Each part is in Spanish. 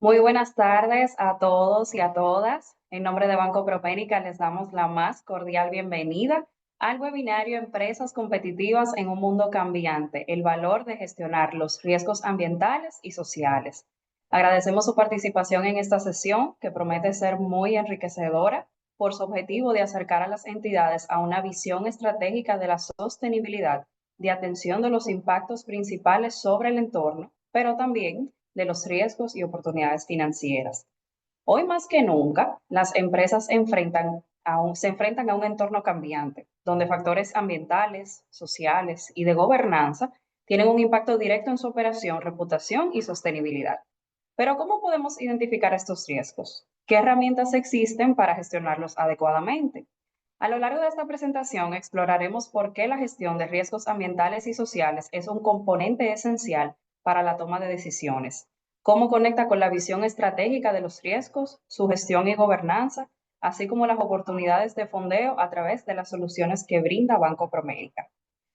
Muy buenas tardes a todos y a todas. En nombre de Banco Propénica les damos la más cordial bienvenida al webinario Empresas competitivas en un mundo cambiante, el valor de gestionar los riesgos ambientales y sociales. Agradecemos su participación en esta sesión que promete ser muy enriquecedora por su objetivo de acercar a las entidades a una visión estratégica de la sostenibilidad, de atención de los impactos principales sobre el entorno, pero también de los riesgos y oportunidades financieras. Hoy más que nunca, las empresas se enfrentan a un entorno cambiante, donde factores ambientales, sociales y de gobernanza tienen un impacto directo en su operación, reputación y sostenibilidad. Pero ¿cómo podemos identificar estos riesgos? ¿Qué herramientas existen para gestionarlos adecuadamente? A lo largo de esta presentación exploraremos por qué la gestión de riesgos ambientales y sociales es un componente esencial para la toma de decisiones, cómo conecta con la visión estratégica de los riesgos, su gestión y gobernanza, así como las oportunidades de fondeo a través de las soluciones que brinda Banco Promérica.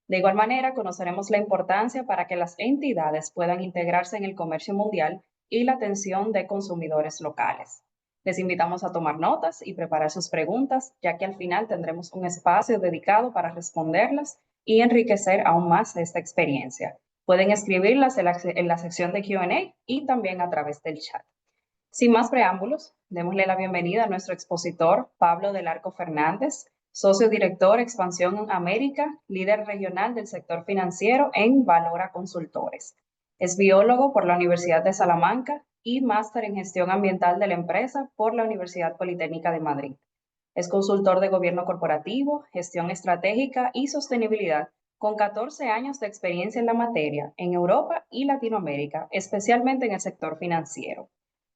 De igual manera, conoceremos la importancia para que las entidades puedan integrarse en el comercio mundial y la atención de consumidores locales. Les invitamos a tomar notas y preparar sus preguntas, ya que al final tendremos un espacio dedicado para responderlas y enriquecer aún más esta experiencia. Pueden escribirlas en la sección de Q&A y también a través del chat. Sin más preámbulos, démosle la bienvenida a nuestro expositor, Pablo del Arco Fernández, socio director Expansión en América, líder regional del sector financiero en Valora Consultores. Es biólogo por la Universidad de Salamanca y máster en gestión ambiental de la empresa por la Universidad Politécnica de Madrid. Es consultor de gobierno corporativo, gestión estratégica y sostenibilidad, con 14 años de experiencia en la materia en Europa y Latinoamérica, especialmente en el sector financiero.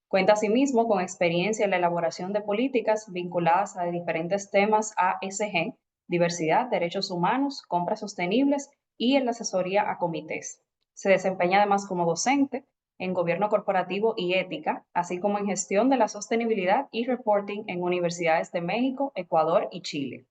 Cuenta asimismo con experiencia en la elaboración de políticas vinculadas a diferentes temas ASG, diversidad, derechos humanos, compras sostenibles y en la asesoría a comités. Se desempeña además como docente en gobierno corporativo y ética, así como en gestión de la sostenibilidad y reporting en universidades de México, Ecuador y Chile.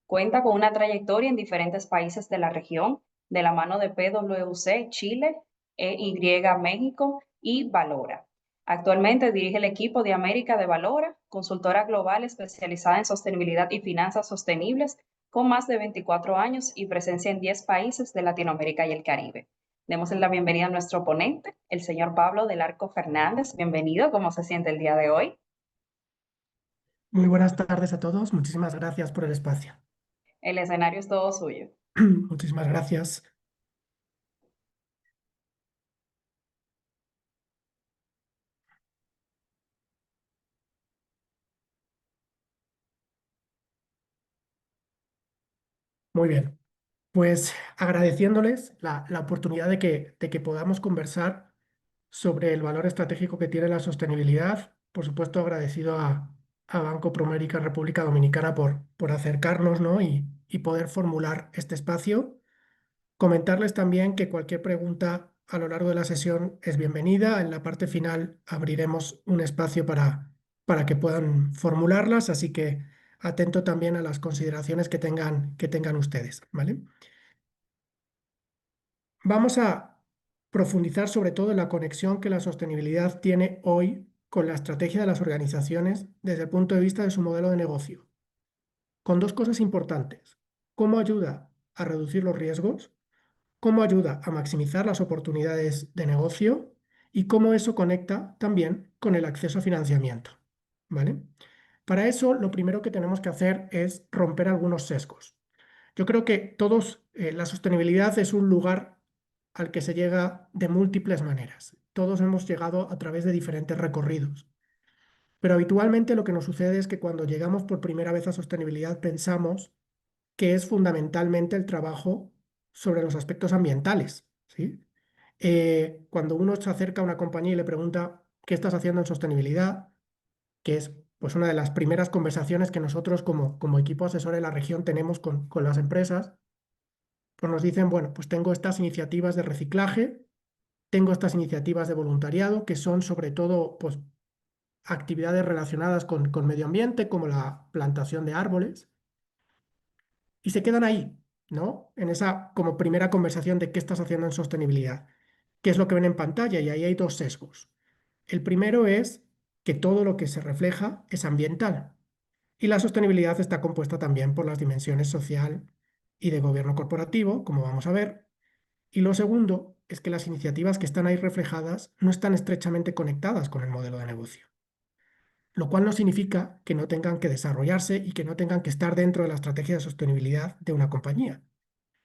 Cuenta con una trayectoria en diferentes países de la región, de la mano de PwC Chile, EY México y Valora. Actualmente dirige el equipo de América de Valora, consultora global especializada en sostenibilidad y finanzas sostenibles, con más de 24 años y presencia en 10 países de Latinoamérica y el Caribe. Demos la bienvenida a nuestro ponente, el señor Pablo del Arco Fernández. Bienvenido, ¿cómo se siente el día de hoy? Muy buenas tardes a todos. Muchísimas gracias por el espacio. El escenario es todo suyo. Muchísimas gracias. Muy bien. Pues agradeciéndoles la oportunidad de que podamos conversar sobre el valor estratégico que tiene la sostenibilidad. Por supuesto, agradecido a Banco Promérica República Dominicana por acercarnos, ¿no? y poder formular este espacio. Comentarles también que cualquier pregunta a lo largo de la sesión es bienvenida. En la parte final abriremos un espacio para que puedan formularlas, así que atento también a las consideraciones que tengan ustedes, ¿vale? Vamos a profundizar sobre todo en la conexión que la sostenibilidad tiene hoy con la estrategia de las organizaciones desde el punto de vista de su modelo de negocio, con dos cosas importantes: cómo ayuda a reducir los riesgos, cómo ayuda a maximizar las oportunidades de negocio y cómo eso conecta también con el acceso a financiamiento, ¿vale? Para eso, lo primero que tenemos que hacer es romper algunos sesgos. Yo creo que la sostenibilidad es un lugar al que se llega de múltiples maneras. Todos hemos llegado a través de diferentes recorridos. Pero habitualmente lo que nos sucede es que cuando llegamos por primera vez a sostenibilidad pensamos que es fundamentalmente el trabajo sobre los aspectos ambientales, ¿sí? Cuando uno se acerca a una compañía y le pregunta qué estás haciendo en sostenibilidad, que es pues una de las primeras conversaciones que nosotros como equipo asesor en la región tenemos con las empresas, pues nos dicen, bueno, pues tengo estas iniciativas de reciclaje, tengo estas iniciativas de voluntariado, que son sobre todo pues, actividades relacionadas con medio ambiente, como la plantación de árboles, y se quedan ahí, ¿no? En esa como primera conversación de qué estás haciendo en sostenibilidad, qué es lo que ven en pantalla, y ahí hay dos sesgos. El primero es que todo lo que se refleja es ambiental y la sostenibilidad está compuesta también por las dimensiones social y de gobierno corporativo, como vamos a ver. Y lo segundo es que las iniciativas que están ahí reflejadas no están estrechamente conectadas con el modelo de negocio, lo cual no significa que no tengan que desarrollarse y que no tengan que estar dentro de la estrategia de sostenibilidad de una compañía.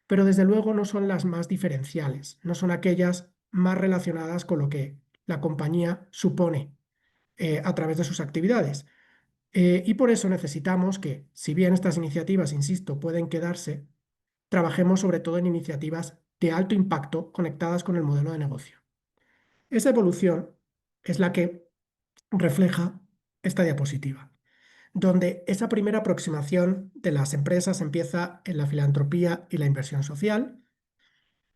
Pero desde luego no son las más diferenciales, no son aquellas más relacionadas con lo que la compañía supone a través de sus actividades. Y por eso necesitamos que, si bien estas iniciativas, insisto, pueden quedarse, trabajemos sobre todo en iniciativas de alto impacto conectadas con el modelo de negocio. Esa evolución es la que refleja esta diapositiva, donde esa primera aproximación de las empresas empieza en la filantropía y la inversión social.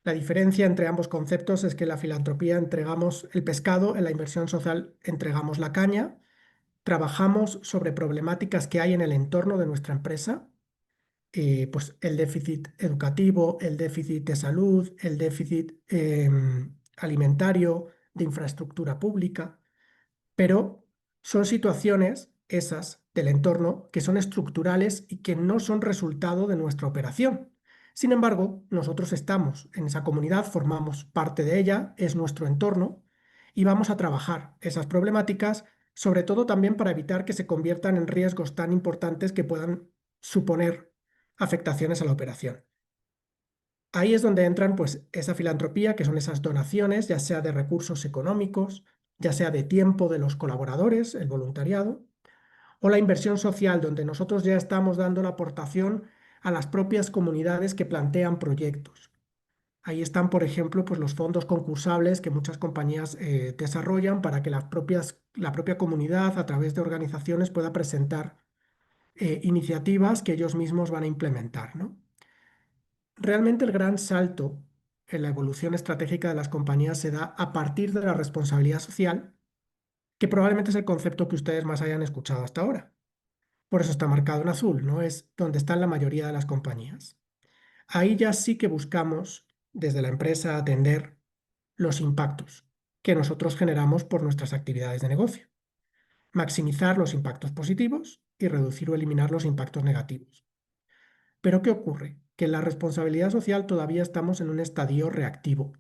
La diferencia entre ambos conceptos es que en la filantropía entregamos el pescado, en la inversión social entregamos la caña. Trabajamos sobre problemáticas que hay en el entorno de nuestra empresa, pues el déficit educativo, el déficit de salud, el déficit alimentario, de infraestructura pública, pero son situaciones esas del entorno que son estructurales y que no son resultado de nuestra operación. Sin embargo, nosotros estamos en esa comunidad, formamos parte de ella, es nuestro entorno y vamos a trabajar esas problemáticas, sobre todo también para evitar que se conviertan en riesgos tan importantes que puedan suponer afectaciones a la operación. Ahí es donde entran pues esa filantropía, que son esas donaciones, ya sea de recursos económicos, ya sea de tiempo de los colaboradores, el voluntariado, o la inversión social, donde nosotros ya estamos dando la aportación a las propias comunidades que plantean proyectos. Ahí están, por ejemplo, pues los fondos concursables que muchas compañías desarrollan para que la propia comunidad, a través de organizaciones, pueda presentar iniciativas que ellos mismos van a implementar, ¿no? Realmente el gran salto en la evolución estratégica de las compañías se da a partir de la responsabilidad social, que probablemente es el concepto que ustedes más hayan escuchado hasta ahora. Por eso está marcado en azul, ¿no? Es donde están la mayoría de las compañías. Ahí ya sí que buscamos desde la empresa atender los impactos que nosotros generamos por nuestras actividades de negocio, maximizar los impactos positivos y reducir o eliminar los impactos negativos. Pero ¿qué ocurre? Que en la responsabilidad social todavía estamos en un estadio reactivo.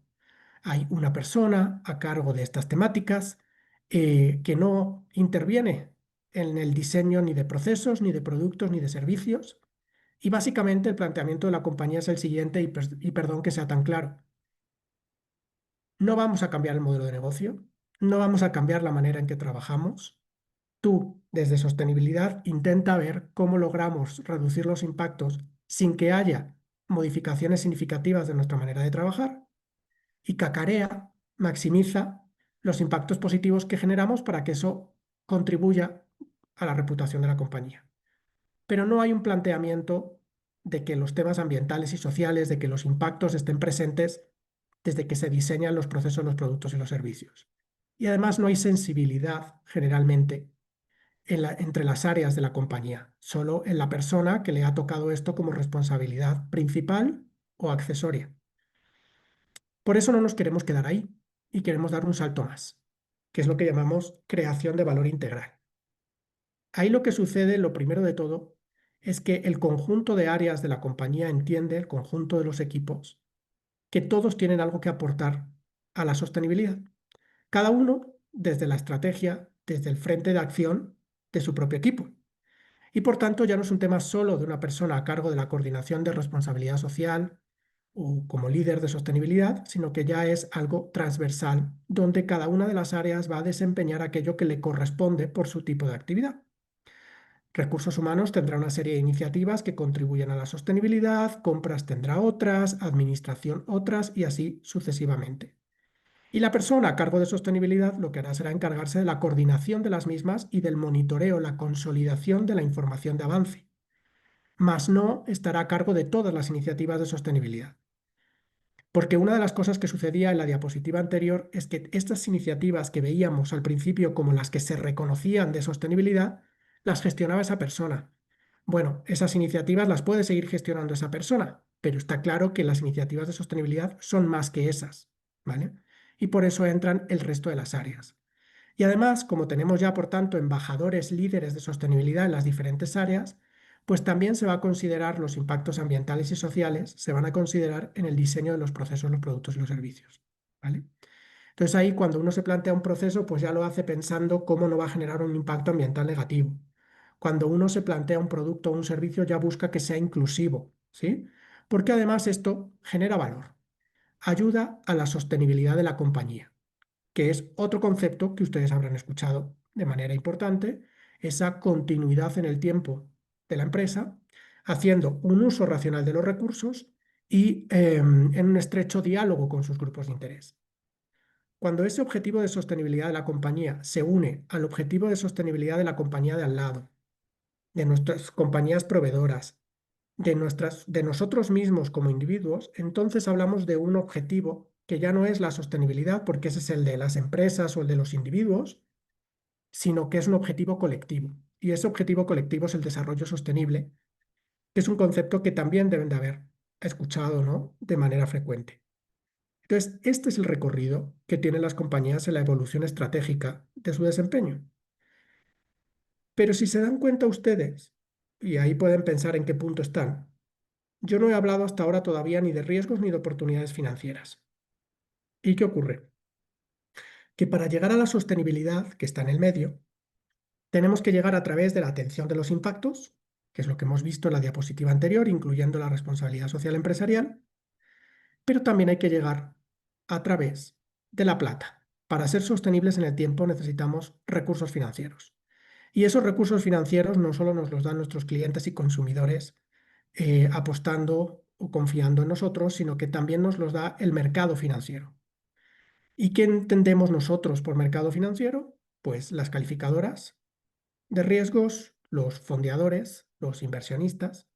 Hay una persona a cargo de estas temáticas que no interviene en el diseño ni de procesos, ni de productos, ni de servicios. Y básicamente el planteamiento de la compañía es el siguiente, y perdón que sea tan claro. No vamos a cambiar el modelo de negocio, no vamos a cambiar la manera en que trabajamos. Tú, desde sostenibilidad, intenta ver cómo logramos reducir los impactos sin que haya modificaciones significativas de nuestra manera de trabajar, y cacarea, maximiza los impactos positivos que generamos para que eso contribuya a la reputación de la compañía. Pero no hay un planteamiento de que los temas ambientales y sociales, de que los impactos estén presentes desde que se diseñan los procesos, los productos y los servicios. Y además no hay sensibilidad generalmente entre las áreas de la compañía, solo en la persona que le ha tocado esto como responsabilidad principal o accesoria. Por eso no nos queremos quedar ahí y queremos dar un salto más, que es lo que llamamos creación de valor integral. Ahí lo que sucede, lo primero de todo, es que el conjunto de áreas de la compañía entiende, el conjunto de los equipos, que todos tienen algo que aportar a la sostenibilidad. Cada uno desde la estrategia, desde el frente de acción de su propio equipo. Y por tanto ya no es un tema solo de una persona a cargo de la coordinación de responsabilidad social o como líder de sostenibilidad, sino que ya es algo transversal, donde cada una de las áreas va a desempeñar aquello que le corresponde por su tipo de actividad. Recursos humanos tendrá una serie de iniciativas que contribuyen a la sostenibilidad, compras tendrá otras, administración otras y así sucesivamente. Y la persona a cargo de sostenibilidad lo que hará será encargarse de la coordinación de las mismas y del monitoreo, la consolidación de la información de avance, mas no estará a cargo de todas las iniciativas de sostenibilidad. Porque una de las cosas que sucedía en la diapositiva anterior es que estas iniciativas que veíamos al principio como las que se reconocían de sostenibilidad, las gestionaba esa persona. Bueno, esas iniciativas las puede seguir gestionando esa persona, pero está claro que las iniciativas de sostenibilidad son más que esas, ¿vale? Y por eso entran el resto de las áreas. Y además, como tenemos ya, por tanto, embajadores líderes de sostenibilidad en las diferentes áreas, pues también se va a considerar los impactos ambientales y sociales, se van a considerar en el diseño de los procesos, los productos y los servicios. ¿Vale? Entonces ahí cuando uno se plantea un proceso, pues ya lo hace pensando cómo no va a generar un impacto ambiental negativo. Cuando uno se plantea un producto o un servicio, ya busca que sea inclusivo, ¿sí? Porque además esto genera valor, ayuda a la sostenibilidad de la compañía, que es otro concepto que ustedes habrán escuchado de manera importante, esa continuidad en el tiempo de la empresa, haciendo un uso racional de los recursos y en un estrecho diálogo con sus grupos de interés. Cuando ese objetivo de sostenibilidad de la compañía se une al objetivo de sostenibilidad de la compañía de al lado, de nuestras compañías proveedoras, de nosotros mismos como individuos, entonces hablamos de un objetivo que ya no es la sostenibilidad, porque ese es el de las empresas o el de los individuos, sino que es un objetivo colectivo. Y ese objetivo colectivo es el desarrollo sostenible, que es un concepto que también deben de haber escuchado, ¿no? De manera frecuente. Entonces, este es el recorrido que tienen las compañías en la evolución estratégica de su desempeño. Pero si se dan cuenta ustedes, y ahí pueden pensar en qué punto están, yo no he hablado hasta ahora todavía ni de riesgos ni de oportunidades financieras. ¿Y qué ocurre? Que para llegar a la sostenibilidad que está en el medio, tenemos que llegar a través de la atención de los impactos, que es lo que hemos visto en la diapositiva anterior, incluyendo la responsabilidad social empresarial, pero también hay que llegar a través de la plata. Para ser sostenibles en el tiempo necesitamos recursos financieros. Y esos recursos financieros no solo nos los dan nuestros clientes y consumidores apostando o confiando en nosotros, sino que también nos los da el mercado financiero. ¿Y qué entendemos nosotros por mercado financiero? Pues las calificadoras de riesgos, los fondeadores, los inversionistas.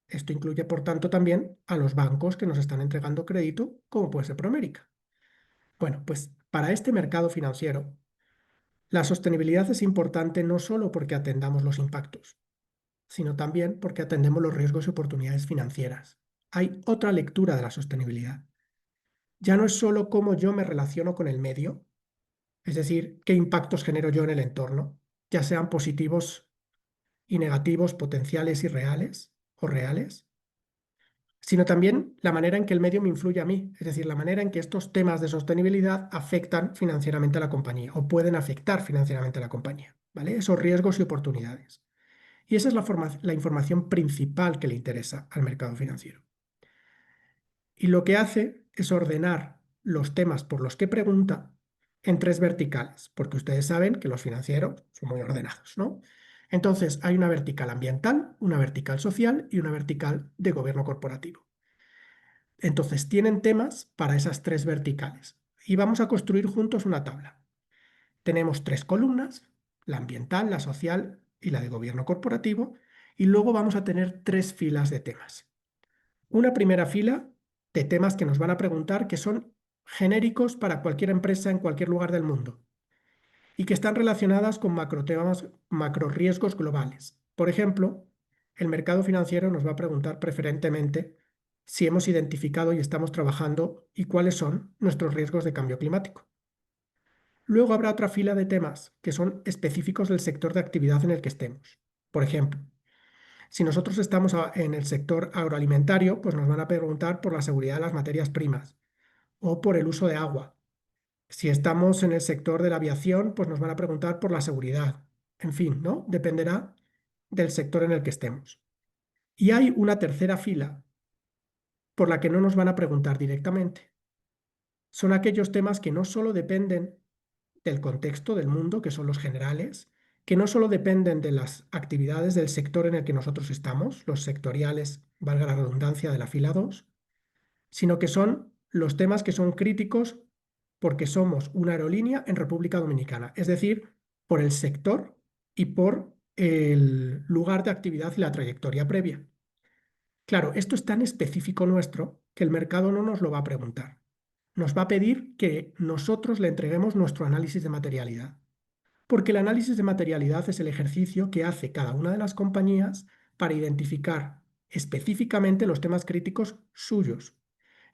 Esto incluye, por tanto, también a los bancos que nos están entregando crédito, como puede ser Promérica. Bueno, pues para este mercado financiero, la sostenibilidad es importante no solo porque atendamos los impactos, sino también porque atendemos los riesgos y oportunidades financieras. Hay otra lectura de la sostenibilidad. Ya no es solo cómo yo me relaciono con el medio, es decir, qué impactos genero yo en el entorno, ya sean positivos y negativos, potenciales y reales o reales, sino también la manera en que el medio me influye a mí, es decir, la manera en que estos temas de sostenibilidad afectan financieramente a la compañía o pueden afectar financieramente a la compañía, ¿vale? Esos riesgos y oportunidades. Y esa es la información principal que le interesa al mercado financiero. Y lo que hace es ordenar los temas por los que pregunta en tres verticales, porque ustedes saben que los financieros son muy ordenados, ¿no? Entonces, hay una vertical ambiental, una vertical social y una vertical de gobierno corporativo. Entonces, tienen temas para esas tres verticales. Y vamos a construir juntos una tabla. Tenemos tres columnas, la ambiental, la social y la de gobierno corporativo, y luego vamos a tener tres filas de temas. Una primera fila de temas que nos van a preguntar que son genéricos para cualquier empresa en cualquier lugar del mundo y que están relacionadas con macrotemas, macro riesgos globales. Por ejemplo, el mercado financiero nos va a preguntar preferentemente si hemos identificado y estamos trabajando y cuáles son nuestros riesgos de cambio climático. Luego habrá otra fila de temas que son específicos del sector de actividad en el que estemos. Por ejemplo, si nosotros estamos en el sector agroalimentario, pues nos van a preguntar por la seguridad de las materias primas o por el uso de agua. Si estamos en el sector de la aviación, pues nos van a preguntar por la seguridad. En fin, ¿no? Dependerá del sector en el que estemos. Y hay una tercera fila por la que no nos van a preguntar directamente. Son aquellos temas que no solo dependen del contexto del mundo, que son los generales, que no solo dependen de las actividades del sector en el que nosotros estamos, los sectoriales, valga la redundancia, de la fila 2, sino que son los temas que son críticos porque somos una aerolínea en República Dominicana, es decir, por el sector y por el lugar de actividad y la trayectoria previa. Claro, esto es tan específico nuestro que el mercado no nos lo va a preguntar. Nos va a pedir que nosotros le entreguemos nuestro análisis de materialidad, porque el análisis de materialidad es el ejercicio que hace cada una de las compañías para identificar específicamente los temas críticos suyos.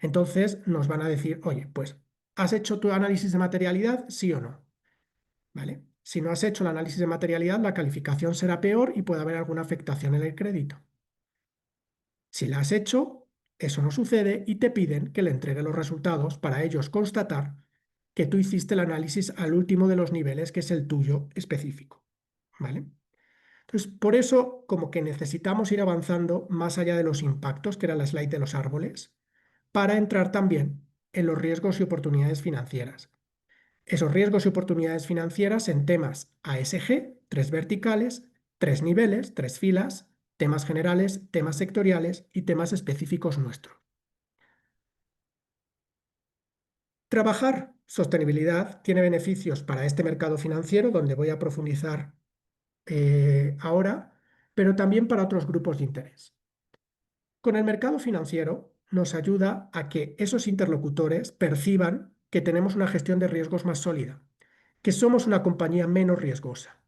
Entonces nos van a decir, oye, pues, ¿has hecho tu análisis de materialidad? ¿Sí o no? ¿vale? Si no has hecho el análisis de materialidad, la calificación será peor y puede haber alguna afectación en el crédito. Si la has hecho, eso no sucede y te piden que le entregue los resultados para ellos constatar que tú hiciste el análisis al último de los niveles, que es el tuyo específico, ¿vale? Entonces, por eso, como que necesitamos ir avanzando más allá de los impactos, que era la slide de los árboles, para entrar también en los riesgos y oportunidades financieras. Esos riesgos y oportunidades financieras en temas ASG, 3 verticales, 3 niveles, 3 filas, temas generales, temas sectoriales y temas específicos nuestros. Trabajar sostenibilidad tiene beneficios para este mercado financiero, donde voy a profundizar ahora, pero también para otros grupos de interés. Con el mercado financiero nos ayuda a que esos interlocutores perciban que tenemos una gestión de riesgos más sólida, que somos una compañía menos riesgosa.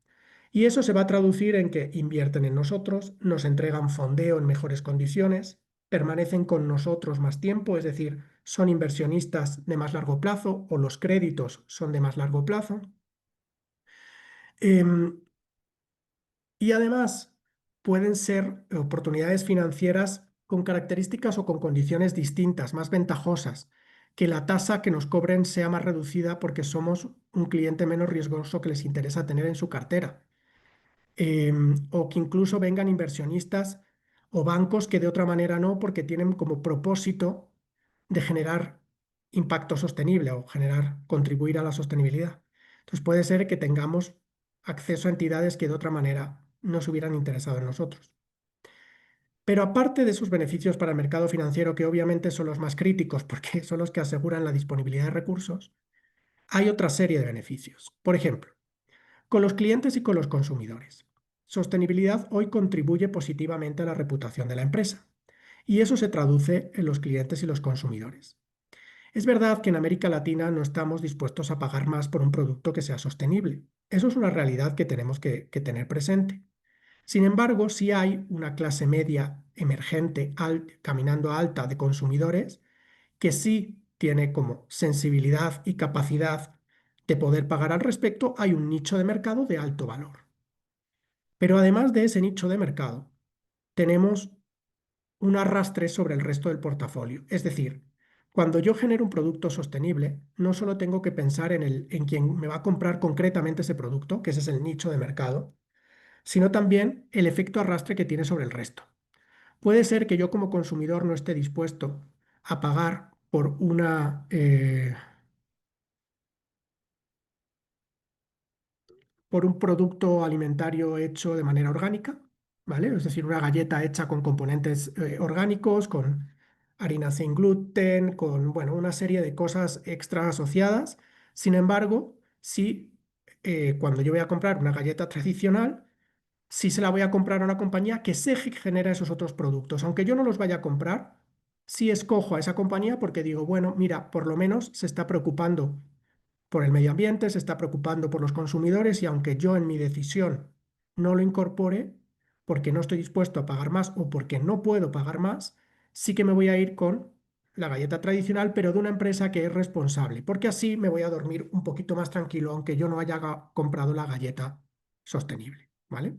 Y eso se va a traducir en que invierten en nosotros, nos entregan fondeo en mejores condiciones, permanecen con nosotros más tiempo, es decir, son inversionistas de más largo plazo o los créditos son de más largo plazo. Em, y además pueden ser oportunidades financieras con características o con condiciones distintas, más ventajosas, que la tasa que nos cobren sea más reducida porque somos un cliente menos riesgoso que les interesa tener en su cartera. O que incluso vengan inversionistas o bancos que de otra manera no, porque tienen como propósito de generar impacto sostenible o contribuir a la sostenibilidad. Entonces puede ser que tengamos acceso a entidades que de otra manera no se hubieran interesado en nosotros. Pero aparte de sus beneficios para el mercado financiero, que obviamente son los más críticos porque son los que aseguran la disponibilidad de recursos, hay otra serie de beneficios. Por ejemplo, con los clientes y con los consumidores. Sostenibilidad hoy contribuye positivamente a la reputación de la empresa y eso se traduce en los clientes y los consumidores. Es verdad que en América Latina no estamos dispuestos a pagar más por un producto que sea sostenible. Eso es una realidad que tenemos que tener presente. Sin embargo, sí hay una clase media emergente, caminando a alta de consumidores, que sí tiene como sensibilidad y capacidad de poder pagar al respecto. Hay un nicho de mercado de alto valor. Pero además de ese nicho de mercado, tenemos un arrastre sobre el resto del portafolio. Es decir, cuando yo genero un producto sostenible, no solo tengo que pensar en quien me va a comprar concretamente ese producto, que ese es el nicho de mercado, sino también el efecto arrastre que tiene sobre el resto. Puede ser que yo como consumidor no esté dispuesto a pagar por un producto alimentario hecho de manera orgánica, ¿vale? Es decir, una galleta hecha con componentes orgánicos, con harina sin gluten, con, bueno, una serie de cosas extra asociadas. Sin embargo, sí, cuando yo voy a comprar una galleta tradicional, sí se la voy a comprar a una compañía que sé que genera esos otros productos. Aunque yo no los vaya a comprar, sí escojo a esa compañía porque digo, bueno, mira, por lo menos se está preocupando por el medio ambiente, se está preocupando por los consumidores y aunque yo en mi decisión no lo incorpore, porque no estoy dispuesto a pagar más o porque no puedo pagar más, sí que me voy a ir con la galleta tradicional, pero de una empresa que es responsable, porque así me voy a dormir un poquito más tranquilo, aunque yo no haya comprado la galleta sostenible, ¿vale?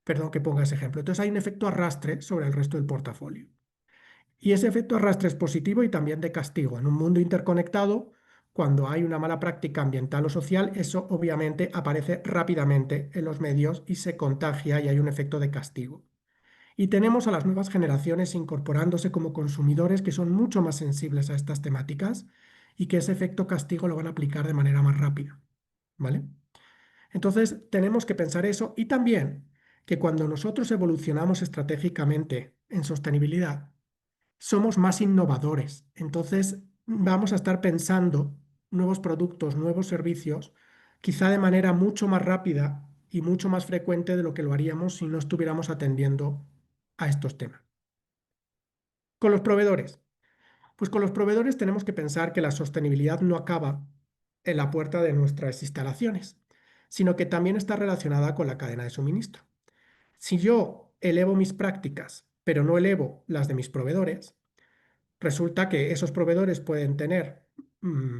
Perdón que ponga ese ejemplo. Entonces hay un efecto arrastre sobre el resto del portafolio. Y ese efecto arrastre es positivo y también de castigo. En un mundo interconectado, cuando hay una mala práctica ambiental o social, eso obviamente aparece rápidamente en los medios y se contagia y hay un efecto de castigo. Y tenemos a las nuevas generaciones incorporándose como consumidores que son mucho más sensibles a estas temáticas y que ese efecto castigo lo van a aplicar de manera más rápida. ¿Vale? Entonces tenemos que pensar eso y también que cuando nosotros evolucionamos estratégicamente en sostenibilidad, somos más innovadores. Entonces, vamos a estar pensando nuevos productos, nuevos servicios, quizá de manera mucho más rápida y mucho más frecuente de lo que lo haríamos si no estuviéramos atendiendo a estos temas. Con los proveedores. Pues con los proveedores tenemos que pensar que la sostenibilidad no acaba en la puerta de nuestras instalaciones, sino que también está relacionada con la cadena de suministro. Si yo elevo mis prácticas, pero no elevo las de mis proveedores, resulta que esos proveedores pueden tener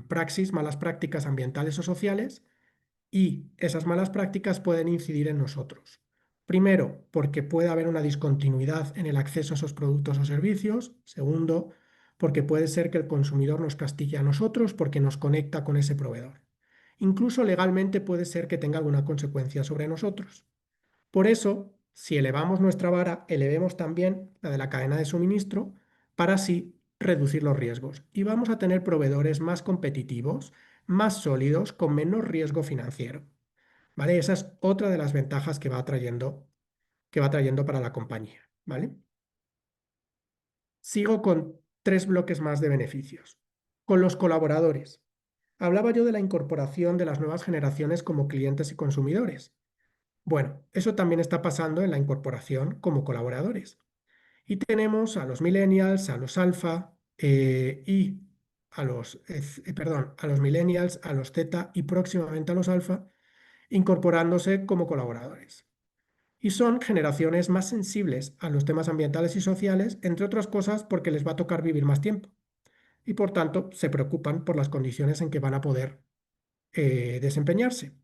praxis, malas prácticas ambientales o sociales, Y esas malas prácticas pueden incidir en nosotros. Primero, porque puede haber una discontinuidad en el acceso a esos productos o servicios. Segundo, porque puede ser que el consumidor nos castigue a nosotros porque nos conecta con ese proveedor. Incluso legalmente puede ser que tenga alguna consecuencia sobre nosotros. Por eso, si elevamos nuestra vara, elevemos también la de la cadena de suministro para así reducir los riesgos. Y vamos a tener proveedores más competitivos, más sólidos, con menos riesgo financiero. ¿Vale? Esa es otra de las ventajas que va trayendo para la compañía. ¿Vale? Sigo con tres bloques más de beneficios. Con los colaboradores. Hablaba yo de la incorporación de las nuevas generaciones como clientes y consumidores. Bueno, eso también está pasando en la incorporación como colaboradores. Y tenemos a los millennials, a los alfa y a los millennials, a los Z y próximamente a los alfa, incorporándose como colaboradores. Y son generaciones más sensibles a los temas ambientales y sociales, entre otras cosas porque les va a tocar vivir más tiempo. Y por tanto se preocupan por las condiciones en que van a poder desempeñarse.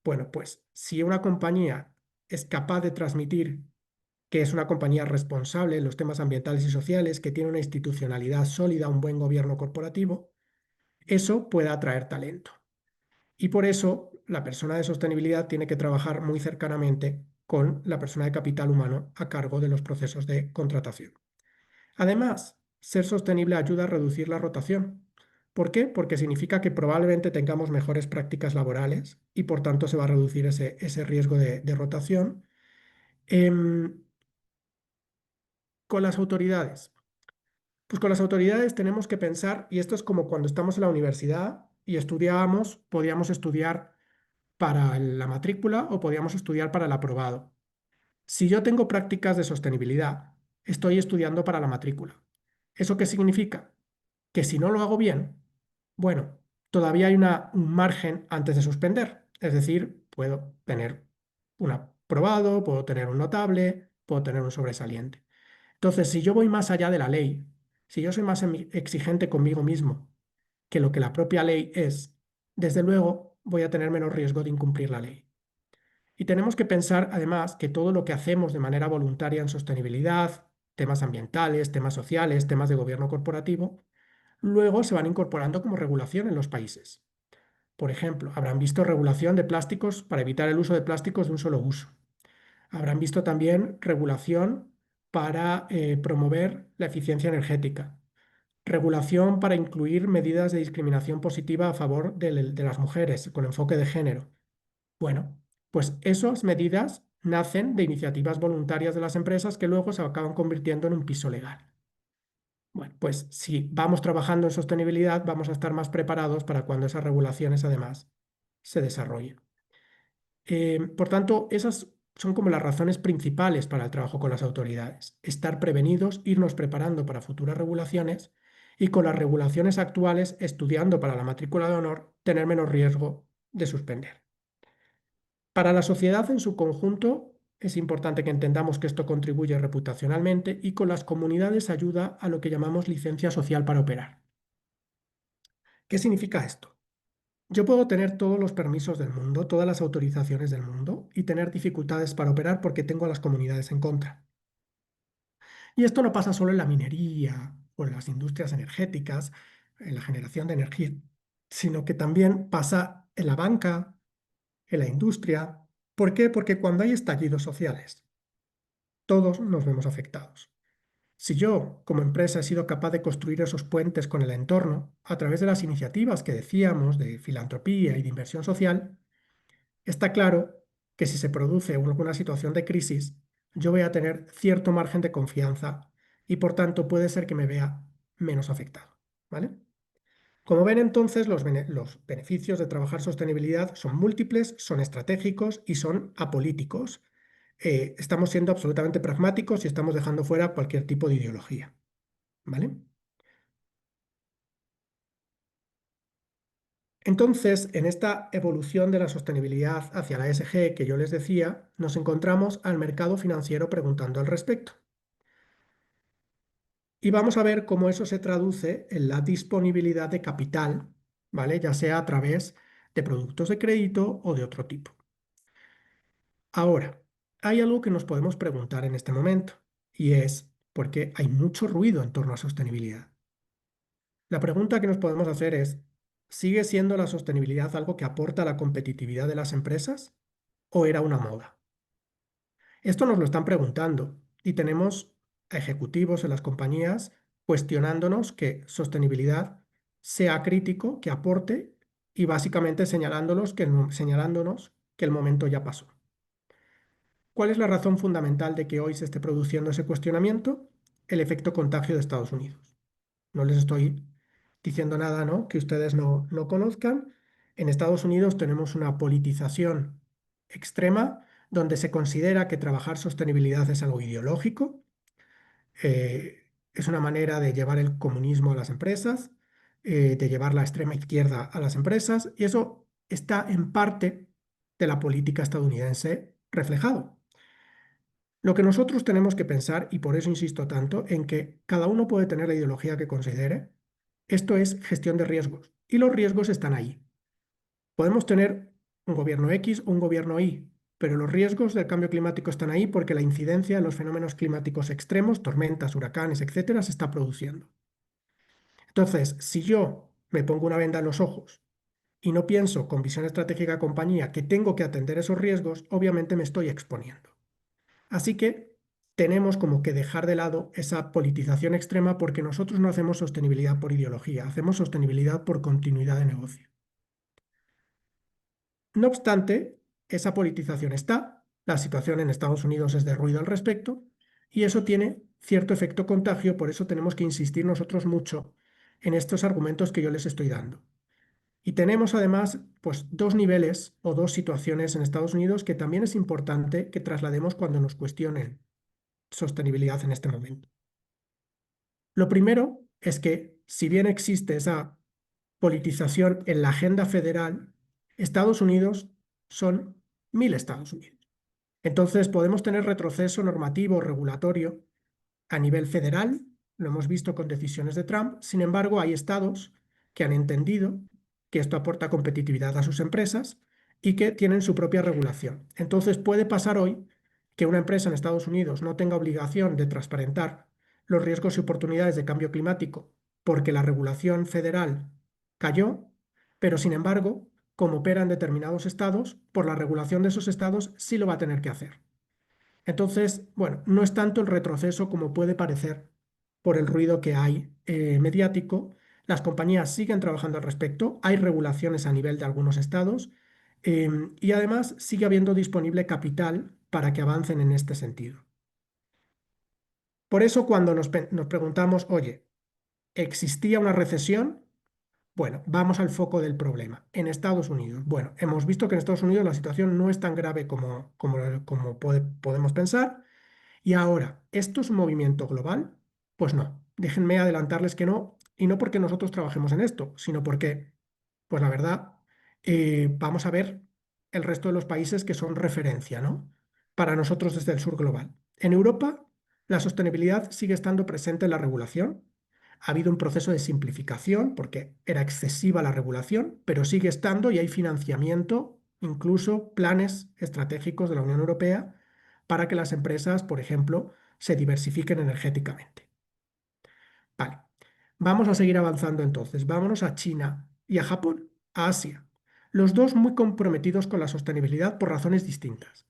Bueno, pues si una compañía es capaz de transmitir que es una compañía responsable en los temas ambientales y sociales, que tiene una institucionalidad sólida, un buen gobierno corporativo, eso puede atraer talento. Y por eso la persona de sostenibilidad tiene que trabajar muy cercanamente con la persona de capital humano a cargo de los procesos de contratación. Además, ser sostenible ayuda a reducir la rotación. ¿Por qué? Porque significa que probablemente tengamos mejores prácticas laborales y por tanto se va a reducir ese riesgo de rotación. Em, con las autoridades. Pues con las autoridades tenemos que pensar, y esto es como cuando estamos en la universidad y estudiábamos, podíamos estudiar para la matrícula o podíamos estudiar para el aprobado. Si yo tengo prácticas de sostenibilidad, estoy estudiando para la matrícula. ¿Eso qué significa? Que si no lo hago bien, bueno, todavía hay un margen antes de suspender. Es decir, puedo tener un aprobado, puedo tener un notable, puedo tener un sobresaliente. Entonces, si yo voy más allá de la ley, si yo soy más exigente conmigo mismo que lo que la propia ley es, desde luego voy a tener menos riesgo de incumplir la ley. Y tenemos que pensar, además, que todo lo que hacemos de manera voluntaria en sostenibilidad, temas ambientales, temas sociales, temas de gobierno corporativo, luego se van incorporando como regulación en los países. Por ejemplo, habrán visto regulación de plásticos para evitar el uso de plásticos de un solo uso. Habrán visto también regulación para promover la eficiencia energética, regulación para incluir medidas de discriminación positiva a favor de las mujeres con enfoque de género. Bueno, pues esas medidas nacen de iniciativas voluntarias de las empresas que luego se acaban convirtiendo en un piso legal. Bueno, pues si vamos trabajando en sostenibilidad, vamos a estar más preparados para cuando esas regulaciones además se desarrollen. Por tanto, esas son como las razones principales para el trabajo con las autoridades. Estar prevenidos, irnos preparando para futuras regulaciones y con las regulaciones actuales, estudiando para la matrícula de honor, tener menos riesgo de suspender. Para la sociedad en su conjunto, es importante que entendamos que esto contribuye reputacionalmente y con las comunidades ayuda a lo que llamamos licencia social para operar. ¿Qué significa esto? Yo puedo tener todos los permisos del mundo, todas las autorizaciones del mundo y tener dificultades para operar porque tengo a las comunidades en contra. Y esto no pasa solo en la minería o en las industrias energéticas, en la generación de energía, sino que también pasa en la banca, en la industria. ¿Por qué? Porque cuando hay estallidos sociales, todos nos vemos afectados. Si yo, como empresa, he sido capaz de construir esos puentes con el entorno a través de las iniciativas que decíamos de filantropía y de inversión social, está claro que si se produce alguna situación de crisis, yo voy a tener cierto margen de confianza y por tanto puede ser que me vea menos afectado. ¿Vale? Como ven entonces, los beneficios de trabajar sostenibilidad son múltiples, son estratégicos y son apolíticos. Estamos siendo absolutamente pragmáticos y estamos dejando fuera cualquier tipo de ideología. ¿Vale? Entonces, en esta evolución de la sostenibilidad hacia la ESG que yo les decía, nos encontramos al mercado financiero preguntando al respecto. Y vamos a ver cómo eso se traduce en la disponibilidad de capital, ¿vale? Ya sea a través de productos de crédito o de otro tipo. Ahora, hay algo que nos podemos preguntar en este momento, y es, ¿por qué hay mucho ruido en torno a sostenibilidad? La pregunta que nos podemos hacer es, ¿sigue siendo la sostenibilidad algo que aporta a la competitividad de las empresas o era una moda? Esto nos lo están preguntando y tenemos a ejecutivos en las compañías cuestionándonos que sostenibilidad sea crítico, que aporte y básicamente señalándonos que el momento ya pasó. ¿Cuál es la razón fundamental de que hoy se esté produciendo ese cuestionamiento? El efecto contagio de Estados Unidos. No les estoy diciendo nada, ¿no?, que ustedes no conozcan. En Estados Unidos tenemos una politización extrema donde se considera que trabajar sostenibilidad es algo ideológico, es una manera de llevar el comunismo a las empresas, de llevar la extrema izquierda a las empresas, y eso está en parte de la política estadounidense reflejado. Lo que nosotros tenemos que pensar, y por eso insisto tanto, en que cada uno puede tener la ideología que considere, esto es gestión de riesgos, y los riesgos están ahí. Podemos tener un gobierno X o un gobierno Y, pero los riesgos del cambio climático están ahí porque la incidencia de los fenómenos climáticos extremos, tormentas, huracanes, etcétera, se está produciendo. Entonces, si yo me pongo una venda en los ojos y no pienso con visión estratégica de compañía que tengo que atender esos riesgos, obviamente me estoy exponiendo. Así que tenemos como que dejar de lado esa politización extrema porque nosotros no hacemos sostenibilidad por ideología, hacemos sostenibilidad por continuidad de negocio. No obstante, esa politización está, la situación en Estados Unidos es de ruido al respecto y eso tiene cierto efecto contagio, por eso tenemos que insistir nosotros mucho en estos argumentos que yo les estoy dando. Y tenemos además pues dos niveles o dos situaciones en Estados Unidos que también es importante que traslademos cuando nos cuestionen sostenibilidad en este momento. Lo primero es que, si bien existe esa politización en la agenda federal, Estados Unidos son 1000 Estados Unidos. Entonces podemos tener retroceso normativo o regulatorio a nivel federal, lo hemos visto con decisiones de Trump. Sin embargo, hay estados que han entendido que esto aporta competitividad a sus empresas y que tienen su propia regulación. Entonces puede pasar hoy que una empresa en Estados Unidos no tenga obligación de transparentar los riesgos y oportunidades de cambio climático porque la regulación federal cayó, pero sin embargo, como opera en determinados estados, por la regulación de esos estados sí lo va a tener que hacer. Entonces, bueno, no es tanto el retroceso como puede parecer por el ruido que hay mediático. Las compañías siguen trabajando al respecto, hay regulaciones a nivel de algunos estados y además sigue habiendo disponible capital para que avancen en este sentido. Por eso cuando nos preguntamos, oye, ¿existía una recesión? Bueno, vamos al foco del problema. En Estados Unidos, bueno, hemos visto que en Estados Unidos la situación no es tan grave como podemos pensar. Y ahora, ¿esto es un movimiento global? Pues no, déjenme adelantarles que no, y no porque nosotros trabajemos en esto, sino porque, pues la verdad, vamos a ver el resto de los países que son referencia, ¿no? Para nosotros desde el sur global. En Europa, la sostenibilidad sigue estando presente en la regulación. Ha habido un proceso de simplificación porque era excesiva la regulación, pero sigue estando y hay financiamiento, incluso planes estratégicos de la Unión Europea para que las empresas, por ejemplo, se diversifiquen energéticamente. Vale, vamos a seguir avanzando entonces. Vámonos a China y a Japón, a Asia. Los dos muy comprometidos con la sostenibilidad por razones distintas.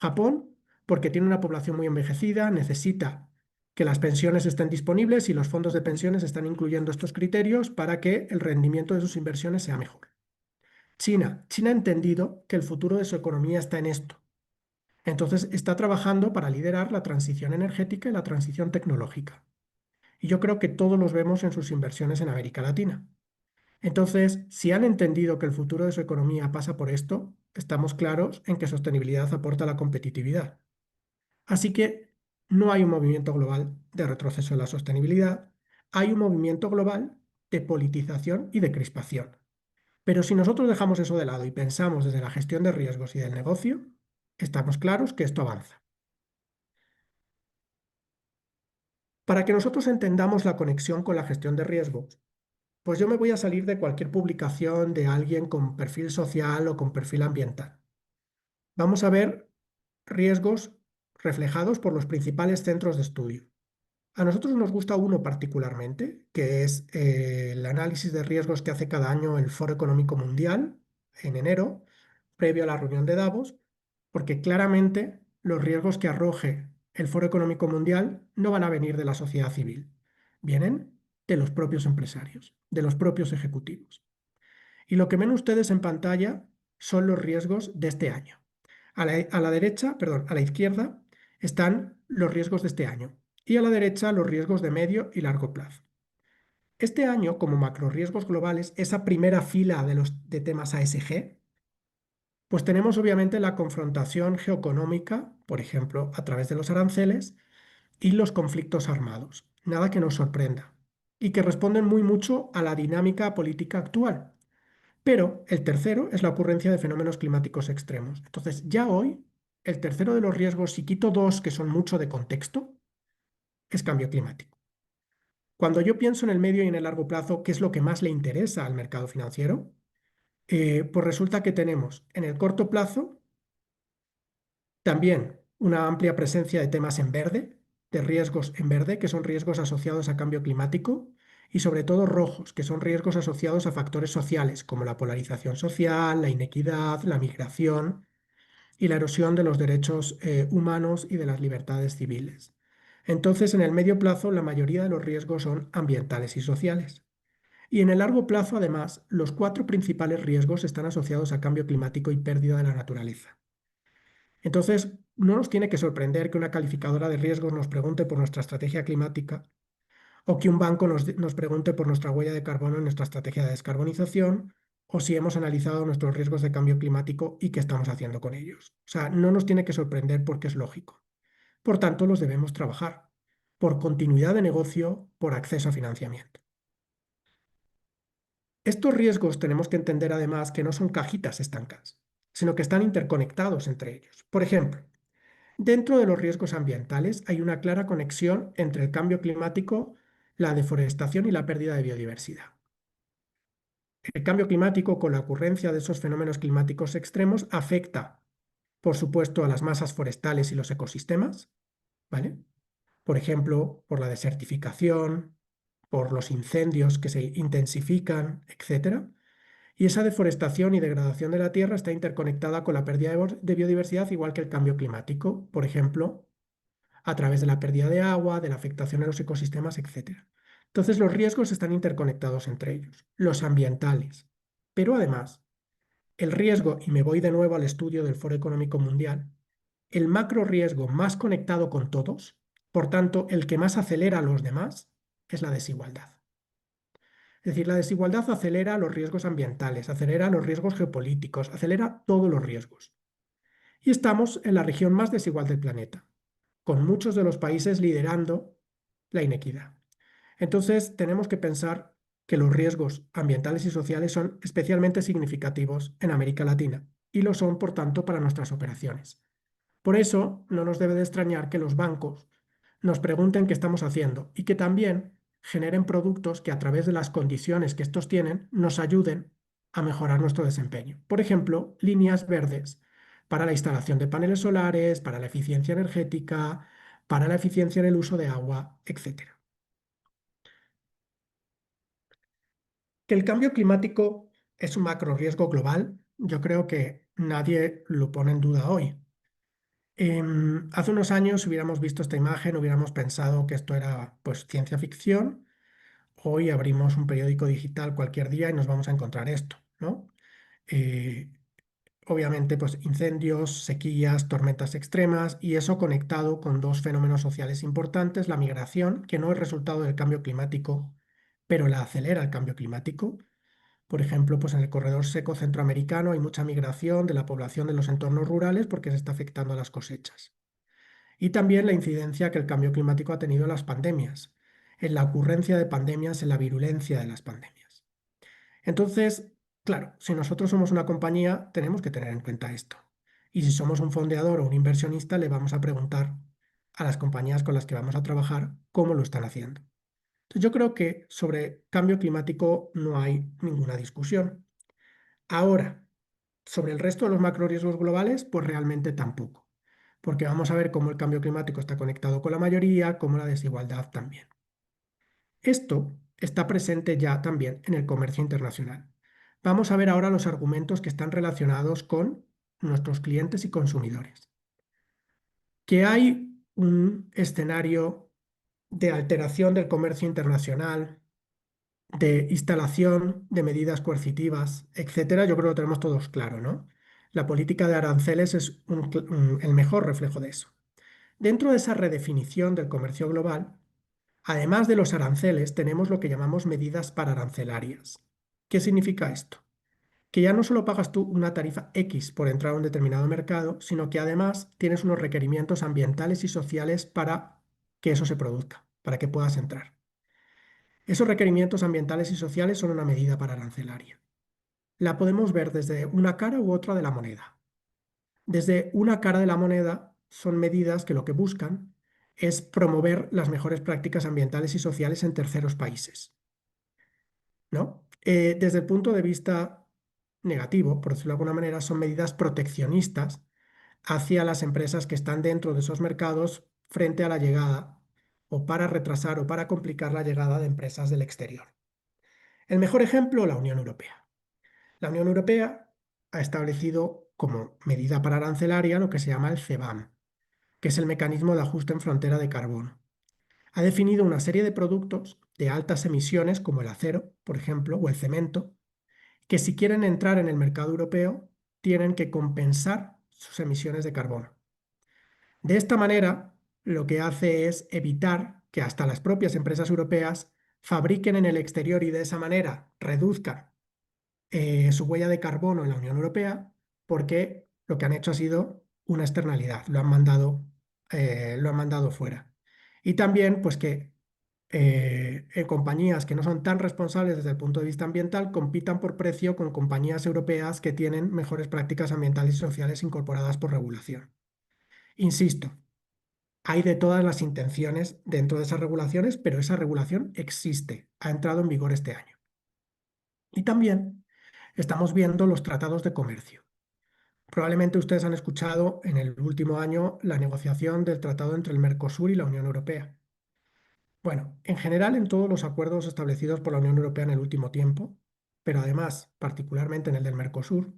Japón, porque tiene una población muy envejecida, necesita que las pensiones estén disponibles y los fondos de pensiones están incluyendo estos criterios para que el rendimiento de sus inversiones sea mejor. China ha entendido que el futuro de su economía está en esto. Entonces está trabajando para liderar la transición energética y la transición tecnológica. Y yo creo que todos los vemos en sus inversiones en América Latina. Entonces, si han entendido que el futuro de su economía pasa por esto, estamos claros en que sostenibilidad aporta la competitividad. Así que no hay un movimiento global de retroceso en la sostenibilidad, hay un movimiento global de politización y de crispación. Pero si nosotros dejamos eso de lado y pensamos desde la gestión de riesgos y del negocio, estamos claros que esto avanza. Para que nosotros entendamos la conexión con la gestión de riesgos, Pues yo me voy a salir de cualquier publicación de alguien con perfil social o con perfil ambiental. Vamos a ver riesgos reflejados por los principales centros de estudio. A nosotros nos gusta uno particularmente, que es el análisis de riesgos que hace cada año el Foro Económico Mundial en enero, previo a la reunión de Davos, porque claramente los riesgos que arroje el Foro Económico Mundial no van a venir de la sociedad civil, vienen de los propios empresarios, de los propios ejecutivos. Y lo que ven ustedes en pantalla son los riesgos de este año. A la derecha, perdón, a la izquierda están los riesgos de este año y a la derecha los riesgos de medio y largo plazo. Este año, como macroriesgos globales, esa primera fila de temas ASG, pues tenemos obviamente la confrontación geoeconómica, por ejemplo, a través de los aranceles y los conflictos armados. Nada que nos sorprenda y que responden muy mucho a la dinámica política actual. Pero el tercero es la ocurrencia de fenómenos climáticos extremos. Entonces, ya hoy, el tercero de los riesgos, si quito dos que son mucho de contexto, es cambio climático. Cuando yo pienso en el medio y en el largo plazo, ¿qué es lo que más le interesa al mercado financiero? Pues resulta que tenemos en el corto plazo también una amplia presencia de temas en verde, de riesgos en verde, que son riesgos asociados a cambio climático, y sobre todo rojos, que son riesgos asociados a factores sociales, como la polarización social, la inequidad, la migración y la erosión de los derechos humanos y de las libertades civiles. Entonces, en el medio plazo, la mayoría de los riesgos son ambientales y sociales. Y en el largo plazo, además, los cuatro principales riesgos están asociados a cambio climático y pérdida de la naturaleza. Entonces, no nos tiene que sorprender que una calificadora de riesgos nos pregunte por nuestra estrategia climática o que un banco nos pregunte por nuestra huella de carbono en nuestra estrategia de descarbonización o si hemos analizado nuestros riesgos de cambio climático y qué estamos haciendo con ellos. O sea, no nos tiene que sorprender porque es lógico. Por tanto, los debemos trabajar por continuidad de negocio, por acceso a financiamiento. Estos riesgos tenemos que entender además que no son cajitas estancas, sino que están interconectados entre ellos. Por ejemplo, dentro de los riesgos ambientales hay una clara conexión entre el cambio climático, la deforestación y la pérdida de biodiversidad. El cambio climático, con la ocurrencia de esos fenómenos climáticos extremos, afecta, por supuesto, a las masas forestales y los ecosistemas, ¿vale? Por ejemplo, por la desertificación, por los incendios que se intensifican, etcétera. Y esa deforestación y degradación de la tierra está interconectada con la pérdida de biodiversidad, igual que el cambio climático, por ejemplo, a través de la pérdida de agua, de la afectación a los ecosistemas, etcétera. Entonces, los riesgos están interconectados entre ellos, los ambientales. Pero además, el riesgo, y me voy de nuevo al estudio del Foro Económico Mundial, el macro riesgo más conectado con todos, por tanto, el que más acelera a los demás, es la desigualdad. Es decir, la desigualdad acelera los riesgos ambientales, acelera los riesgos geopolíticos, acelera todos los riesgos. Y estamos en la región más desigual del planeta, con muchos de los países liderando la inequidad. Entonces, tenemos que pensar que los riesgos ambientales y sociales son especialmente significativos en América Latina y lo son, por tanto, para nuestras operaciones. Por eso, no nos debe de extrañar que los bancos nos pregunten qué estamos haciendo y que también generen productos que a través de las condiciones que estos tienen nos ayuden a mejorar nuestro desempeño. Por ejemplo, líneas verdes para la instalación de paneles solares, para la eficiencia energética, para la eficiencia en el uso de agua, etc. Que el cambio climático es un macro riesgo global, yo creo que nadie lo pone en duda hoy. Hace unos años, si hubiéramos visto esta imagen, hubiéramos pensado que esto era pues ciencia ficción. Hoy abrimos un periódico digital cualquier día y nos vamos a encontrar esto, ¿no? Eh, Obviamente, pues incendios, sequías, tormentas extremas y eso conectado con dos fenómenos sociales importantes, la migración, que no es resultado del cambio climático, pero la acelera el cambio climático. Por ejemplo, pues en el corredor seco centroamericano hay mucha migración de la población de los entornos rurales porque se está afectando a las cosechas. Y también la incidencia que el cambio climático ha tenido en las pandemias, en la ocurrencia de pandemias, en la virulencia de las pandemias. Entonces, claro, si nosotros somos una compañía, tenemos que tener en cuenta esto. Y si somos un fondeador o un inversionista, le vamos a preguntar a las compañías con las que vamos a trabajar cómo lo están haciendo. Entonces, yo creo que sobre cambio climático no hay ninguna discusión. Ahora, sobre el resto de los macroriesgos globales, pues realmente tampoco, porque vamos a ver cómo el cambio climático está conectado con la mayoría, cómo la desigualdad también. Esto está presente ya también en el comercio internacional. Vamos a ver ahora los argumentos que están relacionados con nuestros clientes y consumidores. Que hay un escenario de alteración del comercio internacional, de instalación de medidas coercitivas, etcétera, yo creo que lo tenemos todos claro, ¿no? La política de aranceles es el mejor reflejo de eso. Dentro de esa redefinición del comercio global, además de los aranceles, tenemos lo que llamamos medidas pararancelarias. ¿Qué significa esto? Que ya no solo pagas tú una tarifa X por entrar a un determinado mercado, sino que además tienes unos requerimientos ambientales y sociales para que eso se produzca, para que puedas entrar. Esos requerimientos ambientales y sociales son una medida paraarancelaria. La podemos ver desde una cara u otra de la moneda. Desde una cara de la moneda son medidas que lo que buscan es promover las mejores prácticas ambientales y sociales en terceros países, ¿no? Desde el punto de vista negativo, por decirlo de alguna manera, son medidas proteccionistas hacia las empresas que están dentro de esos mercados frente a la llegada o para retrasar o para complicar la llegada de empresas del exterior. El mejor ejemplo, la Unión Europea. La Unión Europea ha establecido como medida paraarancelaria lo que se llama el CBAM, que es el mecanismo de ajuste en frontera de carbono. Ha definido una serie de productos de altas emisiones, como el acero, por ejemplo, o el cemento, que si quieren entrar en el mercado europeo, tienen que compensar sus emisiones de carbono. De esta manera, lo que hace es evitar que hasta las propias empresas europeas fabriquen en el exterior y de esa manera reduzcan su huella de carbono en la Unión Europea, porque lo que han hecho ha sido una externalidad, lo han mandado fuera. Y también, pues que en compañías que no son tan responsables desde el punto de vista ambiental compitan por precio con compañías europeas que tienen mejores prácticas ambientales y sociales incorporadas por regulación. Insisto, hay de todas las intenciones dentro de esas regulaciones, pero esa regulación existe, ha entrado en vigor este año. Y también estamos viendo los tratados de comercio. Probablemente ustedes han escuchado en el último año la negociación del tratado entre el Mercosur y la Unión Europea. Bueno, en general en todos los acuerdos establecidos por la Unión Europea en el último tiempo, pero además particularmente en el del Mercosur,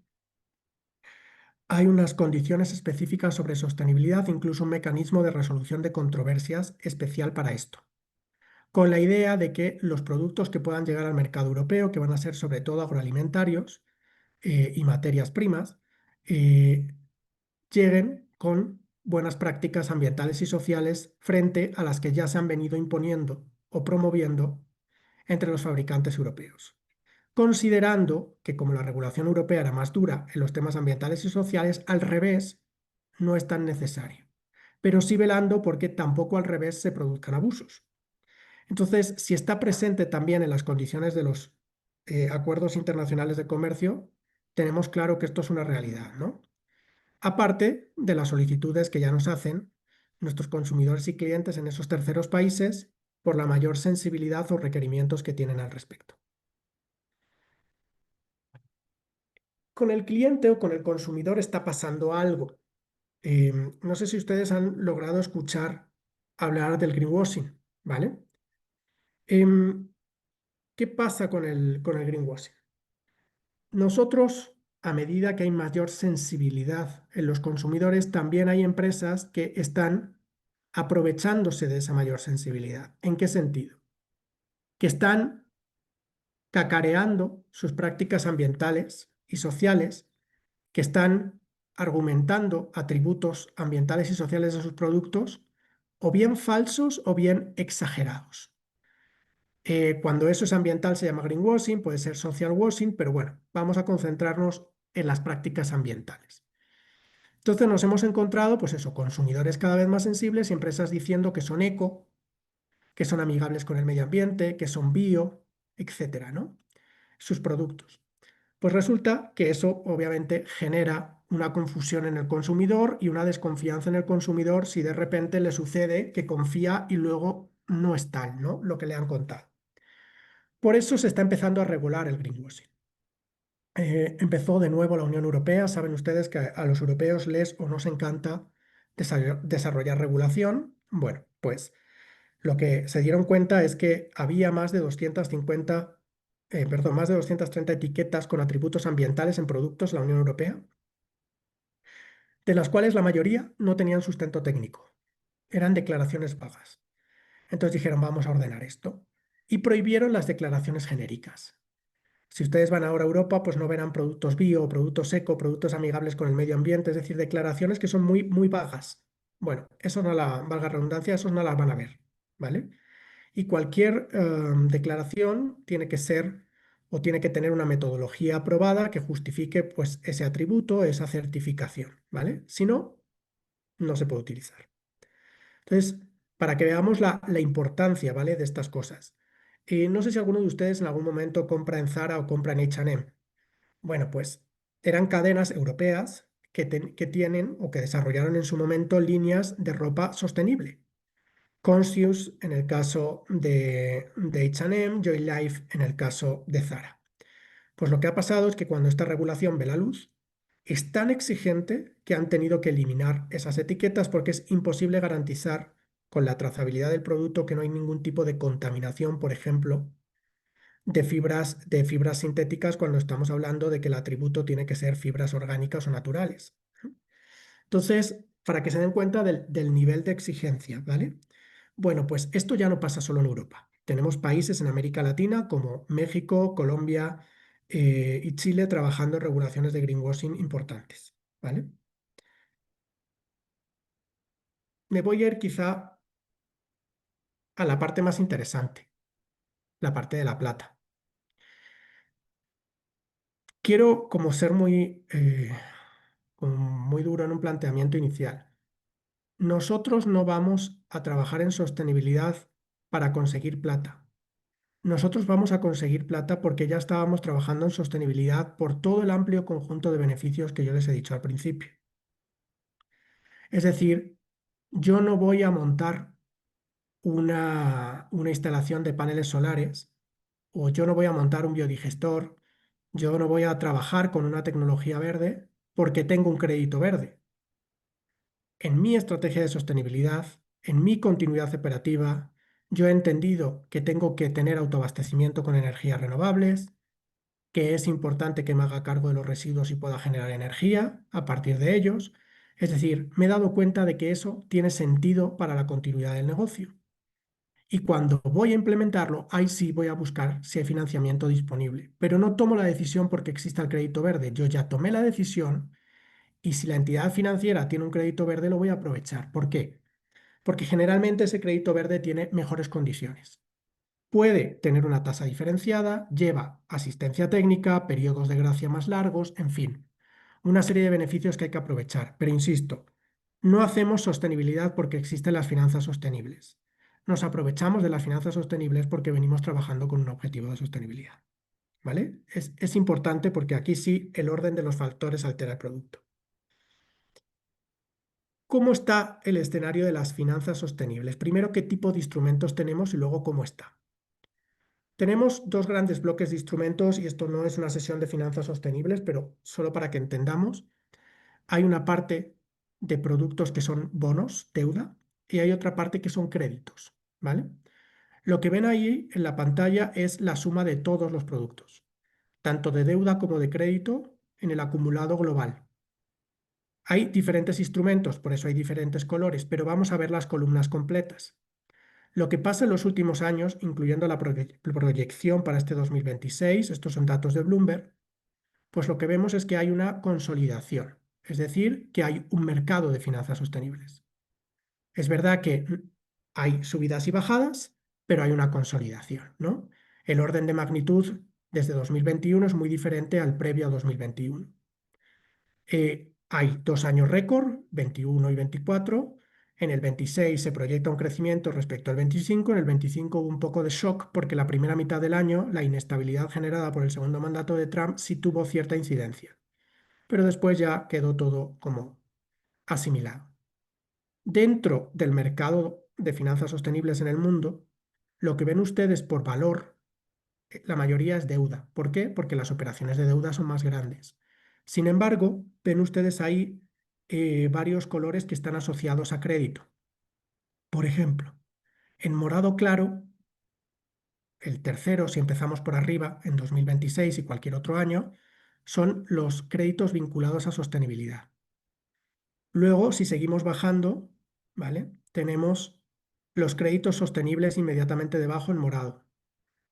hay unas condiciones específicas sobre sostenibilidad, incluso un mecanismo de resolución de controversias especial para esto, con la idea de que los productos que puedan llegar al mercado europeo, que van a ser sobre todo agroalimentarios y materias primas, eh, lleguen con buenas prácticas ambientales y sociales frente a las que ya se han venido imponiendo o promoviendo entre los fabricantes europeos, considerando que como la regulación europea era más dura en los temas ambientales y sociales, al revés no es tan necesario, pero sí velando porque tampoco al revés se produzcan abusos. Entonces, si está presente también en las condiciones de los acuerdos internacionales de comercio, tenemos claro que esto es una realidad, ¿no? Aparte de las solicitudes que ya nos hacen nuestros consumidores y clientes en esos terceros países por la mayor sensibilidad o requerimientos que tienen al respecto. Con el cliente o con el consumidor está pasando algo. No sé si ustedes han logrado escuchar hablar del greenwashing, ¿vale? ¿Qué pasa con el greenwashing? Nosotros, a medida que hay mayor sensibilidad en los consumidores, también hay empresas que están aprovechándose de esa mayor sensibilidad. ¿En qué sentido? Que están cacareando sus prácticas ambientales y sociales, que están argumentando atributos ambientales y sociales de sus productos, o bien falsos o bien exagerados. Cuando eso es ambiental se llama greenwashing, puede ser social washing, pero bueno, vamos a concentrarnos en las prácticas ambientales. Entonces nos hemos encontrado, pues eso, consumidores cada vez más sensibles y empresas diciendo que son eco, que son amigables con el medio ambiente, que son bio, etcétera, ¿no? Sus productos. Pues resulta que eso obviamente genera una confusión en el consumidor y una desconfianza en el consumidor si de repente le sucede que confía y luego no es tal, ¿no? Lo que le han contado. Por eso se está empezando a regular el greenwashing. Empezó de nuevo la Unión Europea. Saben ustedes que a los europeos les o nos encanta desarrollar regulación. Bueno, pues lo que se dieron cuenta es que había más de 230 etiquetas con atributos ambientales en productos de la Unión Europea, de las cuales la mayoría no tenían sustento técnico, eran declaraciones vagas. Entonces dijeron, vamos a ordenar esto. Y prohibieron las declaraciones genéricas. Si ustedes van ahora a Europa, pues no verán productos bio, productos eco, productos amigables con el medio ambiente, es decir, declaraciones que son muy, muy vagas. Bueno, eso no la, valga redundancia, esos no las van a ver, ¿vale? Y cualquier declaración tiene que ser o tiene que tener una metodología aprobada que justifique pues ese atributo, esa certificación, ¿vale? Si no, no se puede utilizar. Entonces, para que veamos la importancia, ¿vale? De estas cosas. No sé si alguno de ustedes en algún momento compra en Zara o compra en H&M. Bueno, pues eran cadenas europeas que tienen o que desarrollaron en su momento líneas de ropa sostenible. Conscious en el caso de H&M, Joy Life en el caso de Zara. Pues lo que ha pasado es que cuando esta regulación ve la luz, es tan exigente que han tenido que eliminar esas etiquetas porque es imposible garantizar con la trazabilidad del producto que no hay ningún tipo de contaminación, por ejemplo, de fibras sintéticas cuando estamos hablando de que el atributo tiene que ser fibras orgánicas o naturales. Entonces, para que se den cuenta del nivel de exigencia, ¿vale? Bueno, pues esto ya no pasa solo en Europa. Tenemos países en América Latina como México, Colombia y Chile trabajando en regulaciones de greenwashing importantes, ¿vale? Me voy a ir quizá a la parte más interesante, la parte de la plata. Quiero como ser como muy duro en un planteamiento inicial. Nosotros no vamos a trabajar en sostenibilidad para conseguir plata. Nosotros vamos a conseguir plata porque ya estábamos trabajando en sostenibilidad por todo el amplio conjunto de beneficios que yo les he dicho al principio. Es decir, yo no voy a montar una instalación de paneles solares o yo no voy a montar un biodigestor, yo no voy a trabajar con una tecnología verde porque tengo un crédito verde. En mi estrategia de sostenibilidad, en mi continuidad operativa, yo he entendido que tengo que tener autoabastecimiento con energías renovables, que es importante que me haga cargo de los residuos y pueda generar energía a partir de ellos. Es decir, me he dado cuenta de que eso tiene sentido para la continuidad del negocio. Y cuando voy a implementarlo, ahí sí voy a buscar si hay financiamiento disponible. Pero no tomo la decisión porque exista el crédito verde. Yo ya tomé la decisión y si la entidad financiera tiene un crédito verde, lo voy a aprovechar. ¿Por qué? Porque generalmente ese crédito verde tiene mejores condiciones. Puede tener una tasa diferenciada, lleva asistencia técnica, periodos de gracia más largos, en fin, una serie de beneficios que hay que aprovechar. Pero insisto, no hacemos sostenibilidad porque existen las finanzas sostenibles. Nos aprovechamos de las finanzas sostenibles porque venimos trabajando con un objetivo de sostenibilidad. ¿Vale? Es importante porque aquí sí el orden de los factores altera el producto. ¿Cómo está el escenario de las finanzas sostenibles? Primero, ¿qué tipo de instrumentos tenemos y luego cómo está? Tenemos dos grandes bloques de instrumentos y esto no es una sesión de finanzas sostenibles, pero solo para que entendamos. Hay una parte de productos que son bonos, deuda, y hay otra parte que son créditos, ¿vale? Lo que ven ahí en la pantalla es la suma de todos los productos, tanto de deuda como de crédito en el acumulado global. Hay diferentes instrumentos, por eso hay diferentes colores, pero vamos a ver las columnas completas. Lo que pasa en los últimos años, incluyendo la proyección para este 2026, estos son datos de Bloomberg, pues lo que vemos es que hay una consolidación, es decir, que hay un mercado de finanzas sostenibles. Es verdad que hay subidas y bajadas, pero hay una consolidación, ¿no? El orden de magnitud desde 2021 es muy diferente al previo a 2021. Hay 2 años récord, 21 y 24. En el 26 se proyecta un crecimiento respecto al 25. En el 25 hubo un poco de shock porque la primera mitad del año la inestabilidad generada por el segundo mandato de Trump sí tuvo cierta incidencia. Pero después ya quedó todo como asimilado. Dentro del mercado de finanzas sostenibles en el mundo, lo que ven ustedes por valor, la mayoría es deuda. ¿Por qué? Porque las operaciones de deuda son más grandes. Sin embargo, ven ustedes ahí varios colores que están asociados a crédito. Por ejemplo, en morado claro, el tercero, si empezamos por arriba, en 2026 y cualquier otro año, son los créditos vinculados a sostenibilidad. Luego, si seguimos bajando, ¿vale? Tenemos los créditos sostenibles inmediatamente debajo en morado.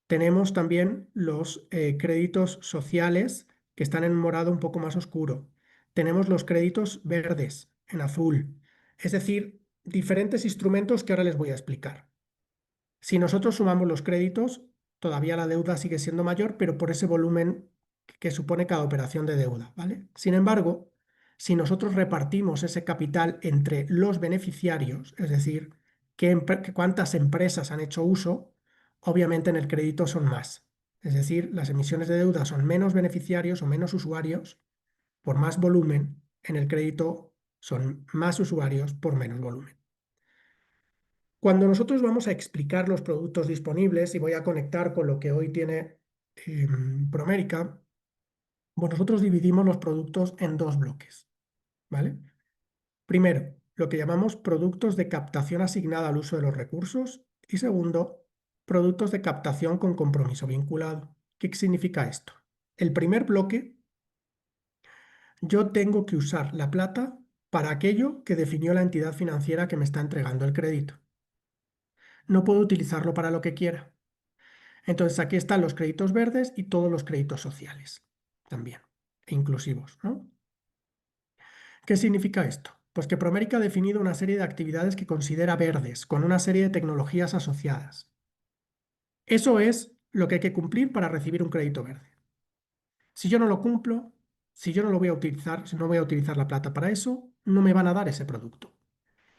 Tenemos también los créditos sociales que están en morado un poco más oscuro. Tenemos los créditos verdes en azul. Es decir, diferentes instrumentos que ahora les voy a explicar. Si nosotros sumamos los créditos, todavía la deuda sigue siendo mayor, pero por ese volumen que supone cada operación de deuda, ¿vale? Sin embargo, si nosotros repartimos ese capital entre los beneficiarios, es decir, cuántas empresas han hecho uso, obviamente en el crédito son más. Es decir, las emisiones de deuda son menos beneficiarios o menos usuarios por más volumen, en el crédito son más usuarios por menos volumen. Cuando nosotros vamos a explicar los productos disponibles, y voy a conectar con lo que hoy tiene Promérica, pues nosotros dividimos los productos en dos bloques, ¿vale? Primero, lo que llamamos productos de captación asignada al uso de los recursos y segundo, productos de captación con compromiso vinculado. ¿Qué significa esto? El primer bloque, yo tengo que usar la plata para aquello que definió la entidad financiera que me está entregando el crédito. No puedo utilizarlo para lo que quiera. Entonces aquí están los créditos verdes y todos los créditos sociales también, inclusivos, ¿no? ¿Qué significa esto? Pues que Promérica ha definido una serie de actividades que considera verdes, con una serie de tecnologías asociadas. Eso es lo que hay que cumplir para recibir un crédito verde. Si yo no lo cumplo, si yo no lo voy a utilizar, si no voy a utilizar la plata para eso, no me van a dar ese producto.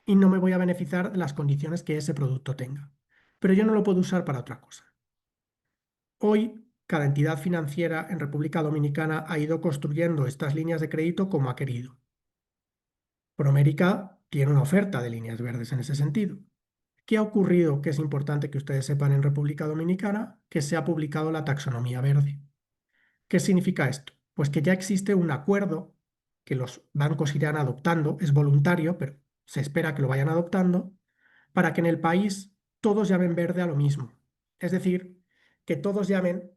Y no me voy a beneficiar de las condiciones que ese producto tenga. Pero yo no lo puedo usar para otra cosa. Hoy, cada entidad financiera en República Dominicana ha ido construyendo estas líneas de crédito como ha querido. Promérica tiene una oferta de líneas verdes en ese sentido. ¿Qué ha ocurrido que es importante que ustedes sepan en República Dominicana? Que se ha publicado la taxonomía verde. ¿Qué significa esto? Pues que ya existe un acuerdo que los bancos irán adoptando, es voluntario, pero se espera que lo vayan adoptando, para que en el país todos llamen verde a lo mismo. Es decir, que todos llamen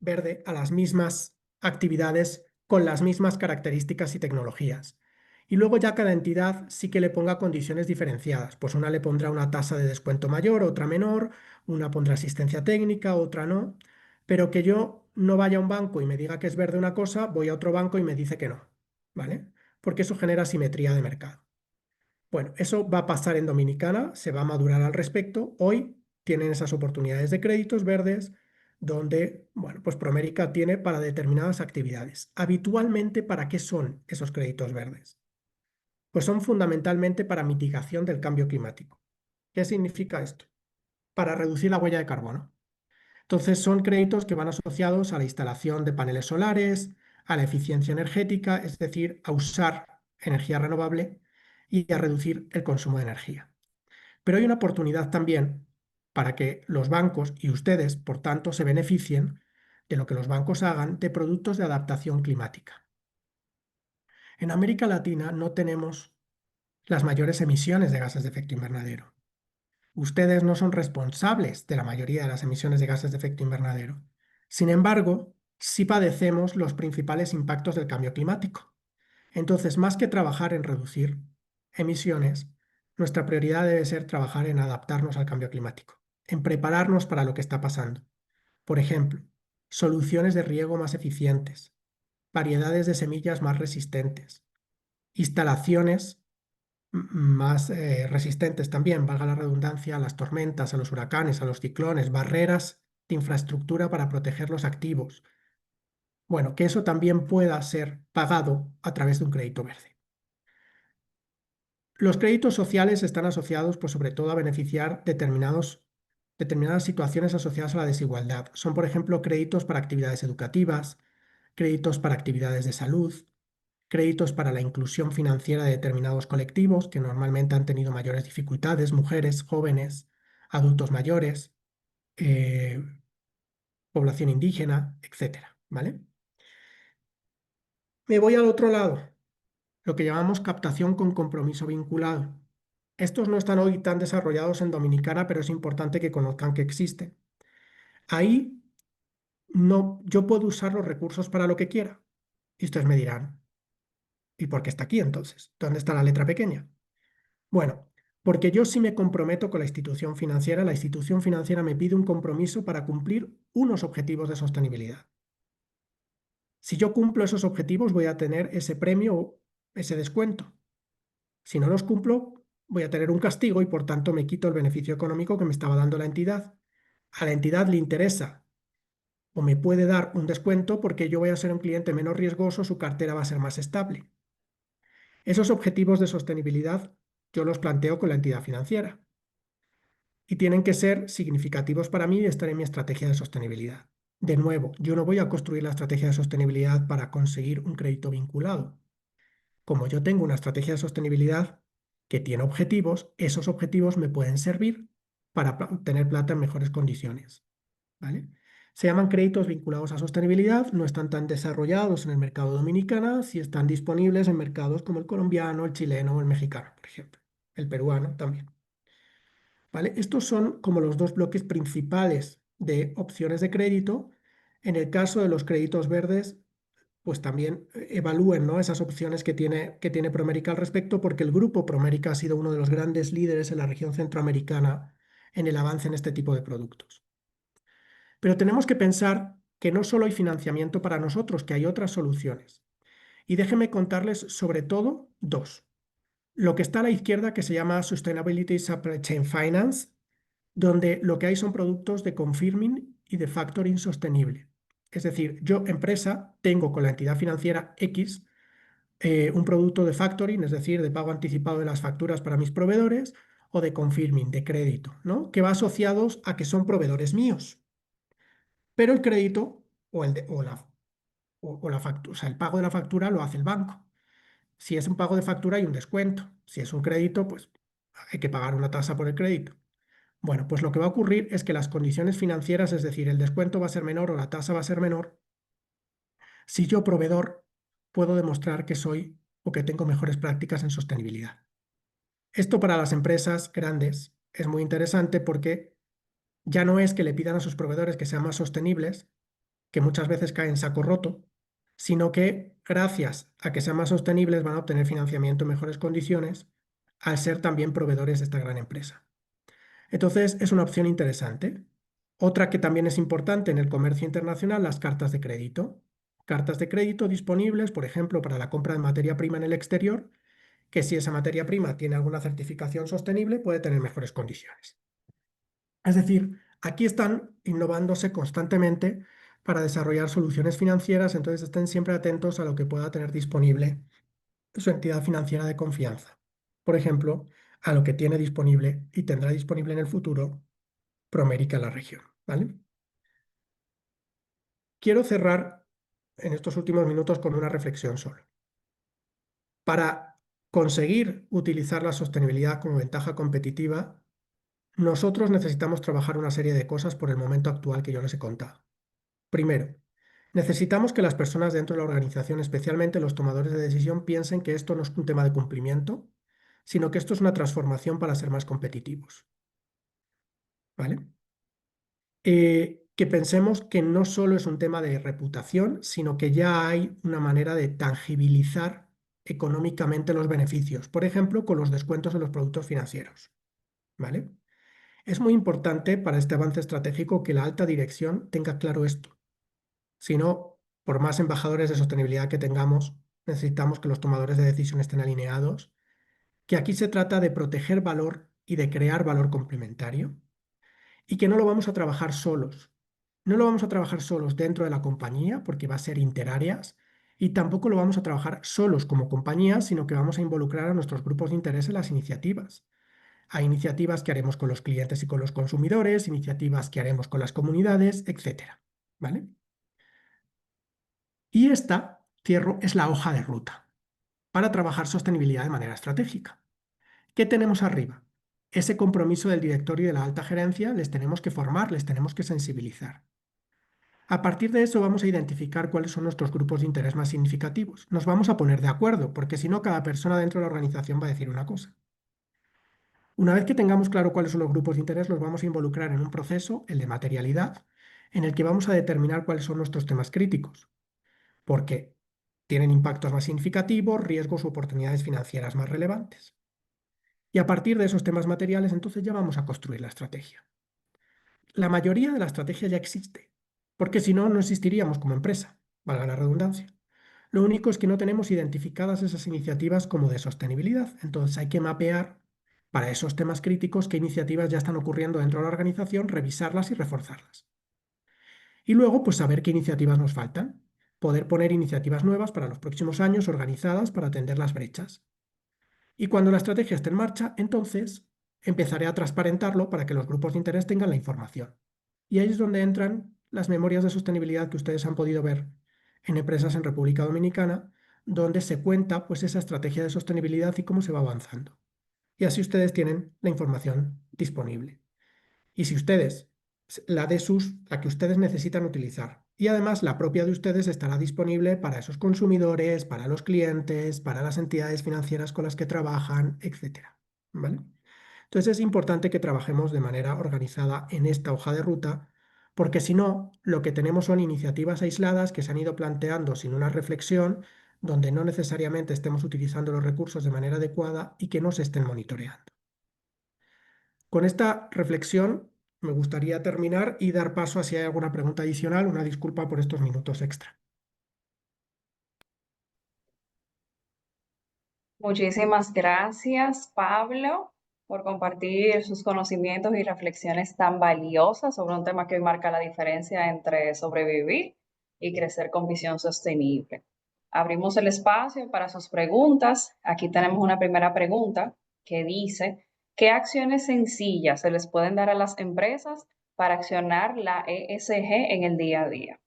verde a las mismas actividades con las mismas características y tecnologías. Y luego ya cada entidad sí que le ponga condiciones diferenciadas. Pues una le pondrá una tasa de descuento mayor, otra menor, una pondrá asistencia técnica, otra no. Pero que yo no vaya a un banco y me diga que es verde una cosa, voy a otro banco y me dice que no. ¿Vale? Porque eso genera simetría de mercado. Bueno, eso va a pasar en Dominicana, se va a madurar al respecto. Hoy tienen esas oportunidades de créditos verdes donde, bueno, pues Promérica tiene para determinadas actividades. Habitualmente, ¿para qué son esos créditos verdes? Pues son fundamentalmente para mitigación del cambio climático. ¿Qué significa esto? Para reducir la huella de carbono. Entonces, son créditos que van asociados a la instalación de paneles solares, a la eficiencia energética, es decir, a usar energía renovable y a reducir el consumo de energía. Pero hay una oportunidad también para que los bancos y ustedes, por tanto, se beneficien de lo que los bancos hagan de productos de adaptación climática. En América Latina no tenemos las mayores emisiones de gases de efecto invernadero. Ustedes no son responsables de la mayoría de las emisiones de gases de efecto invernadero. Sin embargo, sí padecemos los principales impactos del cambio climático. Entonces, más que trabajar en reducir emisiones, nuestra prioridad debe ser trabajar en adaptarnos al cambio climático, en prepararnos para lo que está pasando. Por ejemplo, soluciones de riego más eficientes, variedades de semillas más resistentes, instalaciones más resistentes también, valga la redundancia, a las tormentas, a los huracanes, a los ciclones, barreras de infraestructura para proteger los activos. Bueno, que eso también pueda ser pagado a través de un crédito verde. Los créditos sociales están asociados, pues, sobre todo a beneficiar determinadas situaciones asociadas a la desigualdad. Son, por ejemplo, créditos para actividades educativas, créditos para actividades de salud, créditos para la inclusión financiera de determinados colectivos que normalmente han tenido mayores dificultades, mujeres, jóvenes, adultos mayores, eh, población indígena, etcétera, ¿vale? Me voy al otro lado, lo que llamamos captación con compromiso vinculado. Estos no están hoy tan desarrollados en Dominicana, pero es importante que conozcan que existen. Ahí no, yo puedo usar los recursos para lo que quiera. Y ustedes me dirán, ¿y por qué está aquí entonces? ¿Dónde está la letra pequeña? Bueno, porque yo sí me comprometo con la institución financiera me pide un compromiso para cumplir unos objetivos de sostenibilidad. Si yo cumplo esos objetivos, voy a tener ese premio o ese descuento. Si no los cumplo, voy a tener un castigo y por tanto me quito el beneficio económico que me estaba dando la entidad. A la entidad le interesa o me puede dar un descuento porque yo voy a ser un cliente menos riesgoso, su cartera va a ser más estable. Esos objetivos de sostenibilidad yo los planteo con la entidad financiera y tienen que ser significativos para mí y estar en mi estrategia de sostenibilidad. De nuevo, yo no voy a construir la estrategia de sostenibilidad para conseguir un crédito vinculado. Como yo tengo una estrategia de sostenibilidad que tiene objetivos, esos objetivos me pueden servir para tener plata en mejores condiciones, ¿vale? Se llaman créditos vinculados a sostenibilidad, no están tan desarrollados en el mercado dominicano, si están disponibles en mercados como el colombiano, el chileno o el mexicano, por ejemplo, el peruano también, ¿vale? Estos son como los dos bloques principales de opciones de crédito. En el caso de los créditos verdes, pues también evalúen, ¿no?, esas opciones que tiene Promérica al respecto, porque el grupo Promérica ha sido uno de los grandes líderes en la región centroamericana en el avance en este tipo de productos. Pero tenemos que pensar que no solo hay financiamiento para nosotros, que hay otras soluciones. Y déjenme contarles sobre todo dos. Lo que está a la izquierda, que se llama Sustainability Supply Chain Finance, donde lo que hay son productos de confirming y de factoring sostenible. Es decir, yo, empresa, tengo con la entidad financiera X un producto de factoring, es decir, de pago anticipado de las facturas para mis proveedores, o de confirming, de crédito, ¿no?, que va asociados a que son proveedores míos. Pero el crédito o la factura, o sea, el pago de la factura lo hace el banco. Si es un pago de factura hay un descuento. Si es un crédito, pues hay que pagar una tasa por el crédito. Bueno, pues lo que va a ocurrir es que las condiciones financieras, es decir, el descuento va a ser menor o la tasa va a ser menor, si yo, proveedor, puedo demostrar que soy o que tengo mejores prácticas en sostenibilidad. Esto para las empresas grandes es muy interesante porque ya no es que le pidan a sus proveedores que sean más sostenibles, que muchas veces caen en saco roto, sino que gracias a que sean más sostenibles van a obtener financiamiento en mejores condiciones al ser también proveedores de esta gran empresa. Entonces, es una opción interesante. Otra que también es importante en el comercio internacional, las cartas de crédito. Cartas de crédito disponibles, por ejemplo, para la compra de materia prima en el exterior, que si esa materia prima tiene alguna certificación sostenible, puede tener mejores condiciones. Es decir, aquí están innovándose constantemente para desarrollar soluciones financieras, entonces estén siempre atentos a lo que pueda tener disponible su entidad financiera de confianza. Por ejemplo, a lo que tiene disponible y tendrá disponible en el futuro Promérica en la región, ¿vale? Quiero cerrar en estos últimos minutos con una reflexión solo. Para conseguir utilizar la sostenibilidad como ventaja competitiva, nosotros necesitamos trabajar una serie de cosas por el momento actual que yo les he contado. Primero, necesitamos que las personas dentro de la organización, especialmente los tomadores de decisión, piensen que esto no es un tema de cumplimiento, sino que esto es una transformación para ser más competitivos, ¿vale? Que pensemos que no solo es un tema de reputación, sino que ya hay una manera de tangibilizar económicamente los beneficios, por ejemplo, con los descuentos en los productos financieros, ¿vale? Es muy importante para este avance estratégico que la alta dirección tenga claro esto. Si no, por más embajadores de sostenibilidad que tengamos, necesitamos que los tomadores de decisión estén alineados, que aquí se trata de proteger valor y de crear valor complementario, y que no lo vamos a trabajar solos. No lo vamos a trabajar solos dentro de la compañía porque va a ser interáreas y tampoco lo vamos a trabajar solos como compañía, sino que vamos a involucrar a nuestros grupos de interés en las iniciativas. Hay iniciativas que haremos con los clientes y con los consumidores, iniciativas que haremos con las comunidades, etcétera, ¿vale? Y esta, cierro, es la hoja de ruta. para trabajar sostenibilidad de manera estratégica. ¿Qué tenemos arriba? Ese compromiso del directorio y de la alta gerencia les tenemos que formar, les tenemos que sensibilizar. A partir de eso vamos a identificar cuáles son nuestros grupos de interés más significativos. Nos vamos a poner de acuerdo, porque si no, cada persona dentro de la organización va a decir una cosa. Una vez que tengamos claro cuáles son los grupos de interés, los vamos a involucrar en un proceso, el de materialidad, en el que vamos a determinar cuáles son nuestros temas críticos, porque tienen impactos más significativos, riesgos u oportunidades financieras más relevantes. Y a partir de esos temas materiales, entonces ya vamos a construir la estrategia. La mayoría de la estrategia ya existe, porque si no, no existiríamos como empresa, valga la redundancia. Lo único es que no tenemos identificadas esas iniciativas como de sostenibilidad, entonces hay que mapear para esos temas críticos qué iniciativas ya están ocurriendo dentro de la organización, revisarlas y reforzarlas. Y luego, pues saber qué iniciativas nos faltan, poder poner iniciativas nuevas para los próximos años organizadas para atender las brechas. Y cuando la estrategia esté en marcha, entonces empezaré a transparentarlo para que los grupos de interés tengan la información. Y ahí es donde entran las memorias de sostenibilidad que ustedes han podido ver en empresas en República Dominicana, donde se cuenta pues esa estrategia de sostenibilidad y cómo se va avanzando. Y así ustedes tienen la información disponible. Y si ustedes, la que ustedes necesitan utilizar. Y además la propia de ustedes estará disponible para esos consumidores, para los clientes, para las entidades financieras con las que trabajan, etcétera. ¿Vale? Entonces es importante que trabajemos de manera organizada en esta hoja de ruta, porque si no, lo que tenemos son iniciativas aisladas que se han ido planteando sin una reflexión, donde no necesariamente estemos utilizando los recursos de manera adecuada y que no se estén monitoreando. Con esta reflexión me gustaría terminar y dar paso a si hay alguna pregunta adicional. Una disculpa por estos minutos extra. Muchísimas gracias, Pablo, por compartir sus conocimientos y reflexiones tan valiosas sobre un tema que hoy marca la diferencia entre sobrevivir y crecer con visión sostenible. Abrimos el espacio para sus preguntas. Aquí tenemos una primera pregunta que dice, ¿qué acciones sencillas se les pueden dar a las empresas para accionar la ESG en el día a día?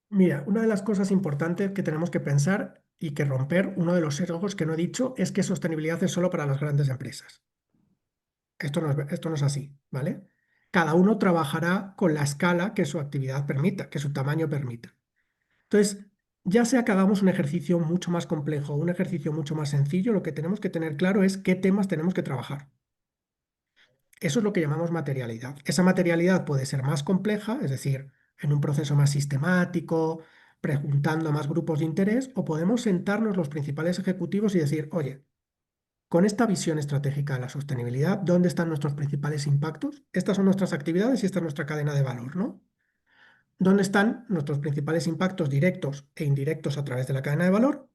Mira, una de las cosas importantes que tenemos que pensar y que romper, uno de los sesgos que no he dicho, es que sostenibilidad es solo para las grandes empresas. Esto no es así, ¿vale? Cada uno trabajará con la escala que su actividad permita, que su tamaño permita. Entonces, ya sea que hagamos un ejercicio mucho más complejo, un ejercicio mucho más sencillo, lo que tenemos que tener claro es qué temas tenemos que trabajar. Eso es lo que llamamos materialidad. Esa materialidad puede ser más compleja, es decir, en un proceso más sistemático, preguntando a más grupos de interés, o podemos sentarnos los principales ejecutivos y decir, oye, con esta visión estratégica de la sostenibilidad, ¿dónde están nuestros principales impactos? Estas son nuestras actividades y esta es nuestra cadena de valor, ¿no? ¿Dónde están nuestros principales impactos directos e indirectos a través de la cadena de valor?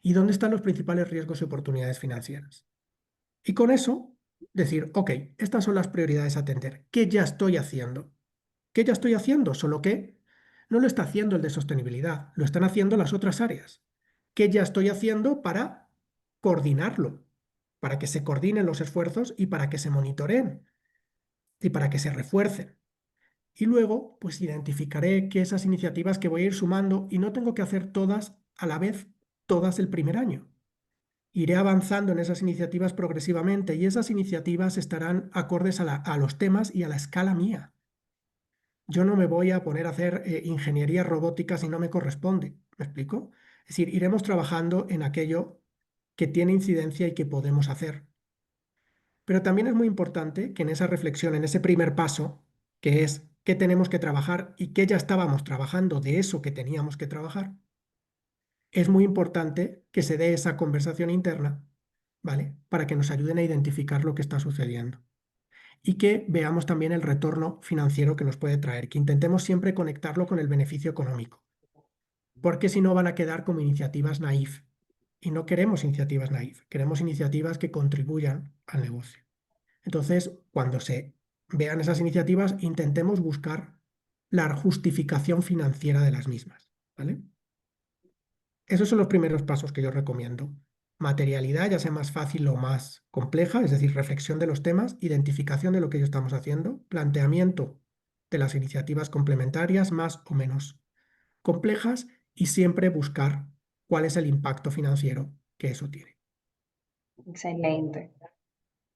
¿Y dónde están los principales riesgos y oportunidades financieras? Y con eso, decir, ok, estas son las prioridades a atender. ¿Qué ya estoy haciendo? ¿Qué ya estoy haciendo? Solo que no lo está haciendo el de sostenibilidad, lo están haciendo las otras áreas. ¿Qué ya estoy haciendo para coordinarlo? Para que se coordinen los esfuerzos y para que se monitoreen y para que se refuercen. Y luego, pues identificaré que esas iniciativas que voy a ir sumando y no tengo que hacer todas a la vez, todas el primer año. Iré avanzando en esas iniciativas progresivamente y esas iniciativas estarán acordes a los temas y a la escala mía. Yo no me voy a poner a hacer ingeniería robótica si no me corresponde. ¿Me explico? Es decir, iremos trabajando en aquello que tiene incidencia y que podemos hacer. Pero también es muy importante que en esa reflexión, en ese primer paso, que es qué tenemos que trabajar y qué ya estábamos trabajando de eso que teníamos que trabajar, es muy importante que se dé esa conversación interna, ¿vale? Para que nos ayuden a identificar lo que está sucediendo y que veamos también el retorno financiero que nos puede traer, que intentemos siempre conectarlo con el beneficio económico, porque si no van a quedar como iniciativas naif. Y no queremos iniciativas naif, queremos iniciativas que contribuyan al negocio. Entonces, cuando se vean esas iniciativas, intentemos buscar la justificación financiera de las mismas, ¿vale? Esos son los primeros pasos que yo recomiendo. Materialidad, ya sea más fácil o más compleja, es decir, reflexión de los temas, identificación de lo que yo estamos haciendo, planteamiento de las iniciativas complementarias más o menos complejas y siempre buscar cuál es el impacto financiero que eso tiene. Excelente.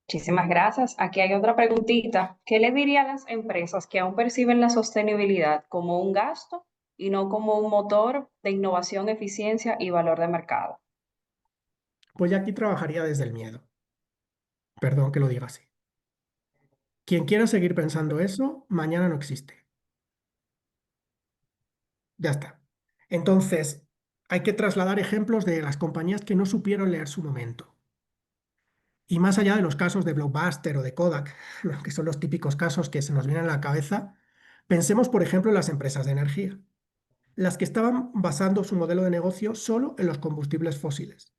Muchísimas gracias. Aquí hay otra preguntita. ¿Qué le diría a las empresas que aún perciben la sostenibilidad como un gasto y no como un motor de innovación, eficiencia y valor de mercado? Pues ya aquí trabajaría desde el miedo. Perdón que lo diga así. Quien quiera seguir pensando eso, mañana no existe. Ya está. Entonces, hay que trasladar ejemplos de las compañías que no supieron leer su momento. Y más allá de los casos de Blockbuster o de Kodak, que son los típicos casos que se nos vienen a la cabeza, pensemos, por ejemplo, en las empresas de energía, las que estaban basando su modelo de negocio solo en los combustibles fósiles.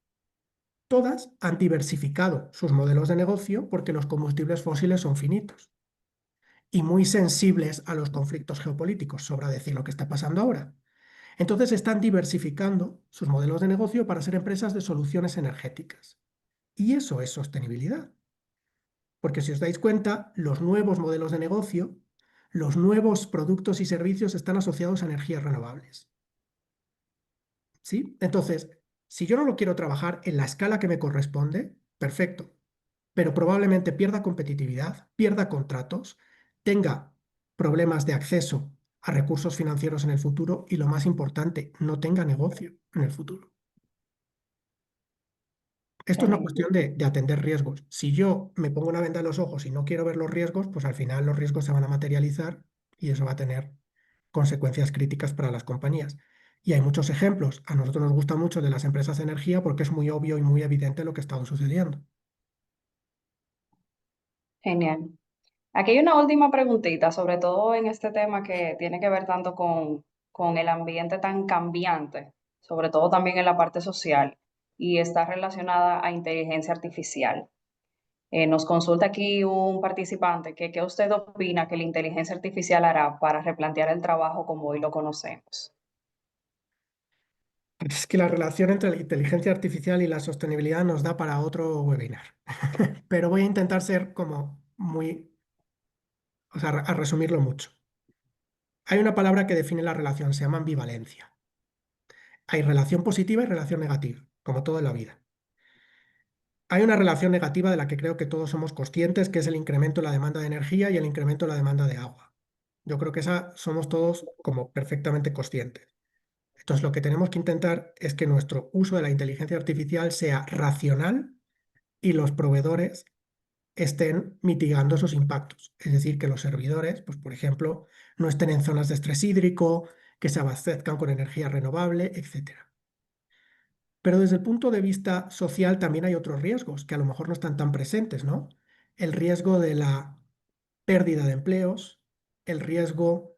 Todas han diversificado sus modelos de negocio porque los combustibles fósiles son finitos y muy sensibles a los conflictos geopolíticos, sobra decir lo que está pasando ahora. Entonces están diversificando sus modelos de negocio para ser empresas de soluciones energéticas. Y eso es sostenibilidad. Porque si os dais cuenta, los nuevos modelos de negocio, los nuevos productos y servicios están asociados a energías renovables. ¿Sí? Entonces, si yo no lo quiero trabajar en la escala que me corresponde, perfecto. Pero probablemente pierda competitividad, pierda contratos, tenga problemas de acceso a recursos financieros en el futuro y lo más importante, no tenga negocio en el futuro. Esto es una Excelente. cuestión de atender riesgos. Si yo me pongo una venda en los ojos y no quiero ver los riesgos, pues al final los riesgos se van a materializar y eso va a tener consecuencias críticas para las compañías. Y hay muchos ejemplos. A nosotros nos gusta mucho de las empresas de energía porque es muy obvio y muy evidente lo que está sucediendo. Genial. Aquí hay una última preguntita, sobre todo en este tema que tiene que ver tanto con el ambiente tan cambiante, sobre todo también en la parte social, y está relacionada a inteligencia artificial. Nos consulta aquí un participante que qué usted opina que la inteligencia artificial hará para replantear el trabajo como hoy lo conocemos. Es que la relación entre la inteligencia artificial y la sostenibilidad nos da para otro webinar. Pero voy a intentar ser como muy, o sea, a resumirlo mucho. Hay una palabra que define la relación, se llama ambivalencia. Hay relación positiva y relación negativa, como todo en la vida. Hay una relación negativa de la que creo que todos somos conscientes, que es el incremento en la demanda de energía y el incremento en la demanda de agua. Yo creo que esa somos todos como perfectamente conscientes. Entonces, lo que tenemos que intentar es que nuestro uso de la inteligencia artificial sea racional y los proveedores estén mitigando esos impactos. Es decir, que los servidores, pues por ejemplo, no estén en zonas de estrés hídrico, que se abastezcan con energía renovable, etcétera. Pero desde el punto de vista social también hay otros riesgos que a lo mejor no están tan presentes, ¿no? El riesgo de la pérdida de empleos, el riesgo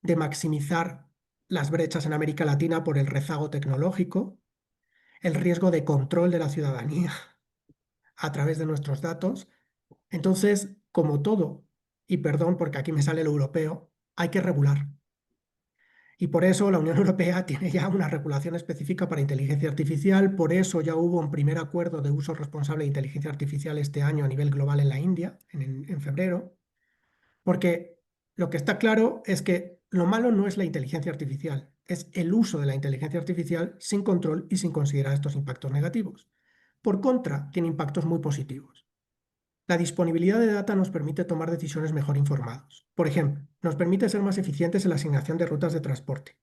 de maximizar las brechas en América Latina por el rezago tecnológico, el riesgo de control de la ciudadanía a través de nuestros datos. Entonces, como todo, y perdón porque aquí me sale lo europeo, hay que regular. Y por eso la Unión Europea tiene ya una regulación específica para inteligencia artificial, por eso ya hubo un primer acuerdo de uso responsable de inteligencia artificial este año a nivel global en la India, en febrero, porque lo que está claro es que lo malo no es la inteligencia artificial, es el uso de la inteligencia artificial sin control y sin considerar estos impactos negativos. Por contra, tiene impactos muy positivos. La disponibilidad de data nos permite tomar decisiones mejor informados. Por ejemplo, nos permite ser más eficientes en la asignación de rutas de transporte.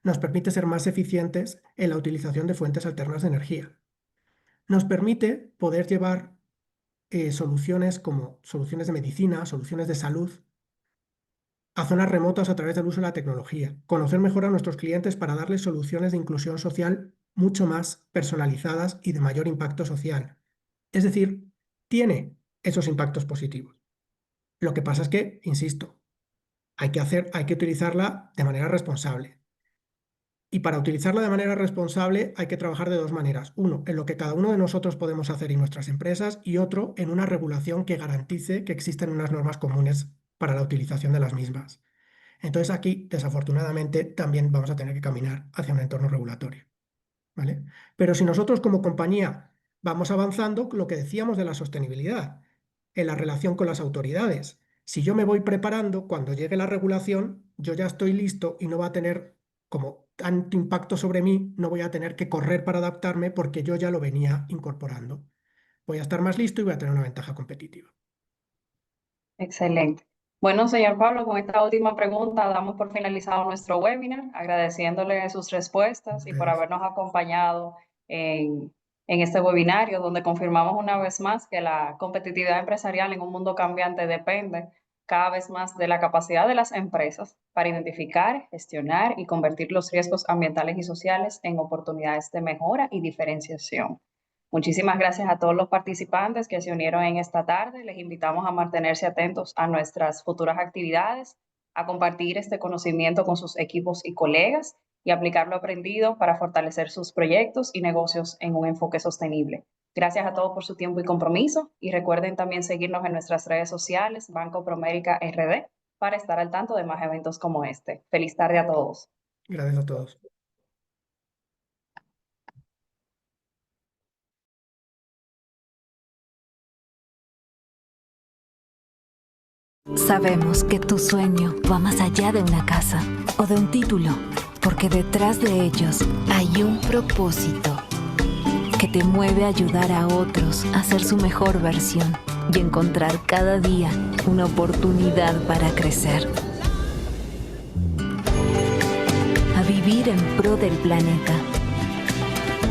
Nos permite ser más eficientes en la utilización de fuentes alternas de energía. Nos permite poder llevar soluciones como soluciones de medicina, soluciones de salud, a zonas remotas a través del uso de la tecnología. Conocer mejor a nuestros clientes para darles soluciones de inclusión social mucho más personalizadas y de mayor impacto social. Es decir, tiene esos impactos positivos. Lo que pasa es que, insisto, hay que utilizarla de manera responsable. Y para utilizarla de manera responsable hay que trabajar de dos maneras. Uno, en lo que cada uno de nosotros podemos hacer y nuestras empresas, y otro, en una regulación que garantice que existen unas normas comunes para la utilización de las mismas. Entonces aquí, desafortunadamente, también vamos a tener que caminar hacia un entorno regulatorio, ¿vale? Pero si nosotros como compañía vamos avanzando, lo que decíamos de la sostenibilidad, en la relación con las autoridades, si yo me voy preparando, cuando llegue la regulación, yo ya estoy listo y no va a tener como tanto impacto sobre mí, no voy a tener que correr para adaptarme porque yo ya lo venía incorporando. Voy a estar más listo y voy a tener una ventaja competitiva. Excelente. Bueno, señor Pablo, con esta última pregunta damos por finalizado nuestro webinar, agradeciéndole sus respuestas y por Ustedes. habernos acompañado en este webinario, donde confirmamos una vez más que la competitividad empresarial en un mundo cambiante depende cada vez más de la capacidad de las empresas para identificar, gestionar y convertir los riesgos ambientales y sociales en oportunidades de mejora y diferenciación. Muchísimas gracias a todos los participantes que se unieron en esta tarde. Les invitamos a mantenerse atentos a nuestras futuras actividades, a compartir este conocimiento con sus equipos y colegas y aplicar lo aprendido para fortalecer sus proyectos y negocios en un enfoque sostenible. Gracias a todos por su tiempo y compromiso y recuerden también seguirnos en nuestras redes sociales, Banco Promérica RD, para estar al tanto de más eventos como este. Feliz tarde a todos. Gracias a todos. Sabemos que tu sueño va más allá de una casa o de un título, porque detrás de ellos hay un propósito que te mueve a ayudar a otros a ser su mejor versión y encontrar cada día una oportunidad para crecer. A vivir en pro del planeta,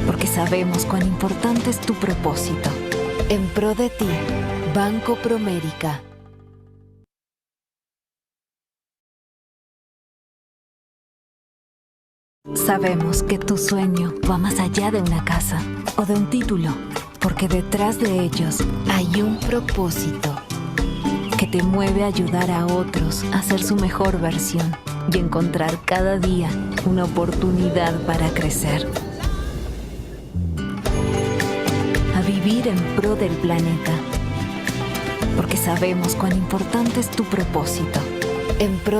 porque sabemos cuán importante es tu propósito. En pro de ti, Banco Promérica. Sabemos que tu sueño va más allá de una casa o de un título, porque detrás de ellos hay un propósito que te mueve a ayudar a otros a ser su mejor versión y encontrar cada día una oportunidad para crecer. A vivir en pro del planeta, porque sabemos cuán importante es tu propósito. En pro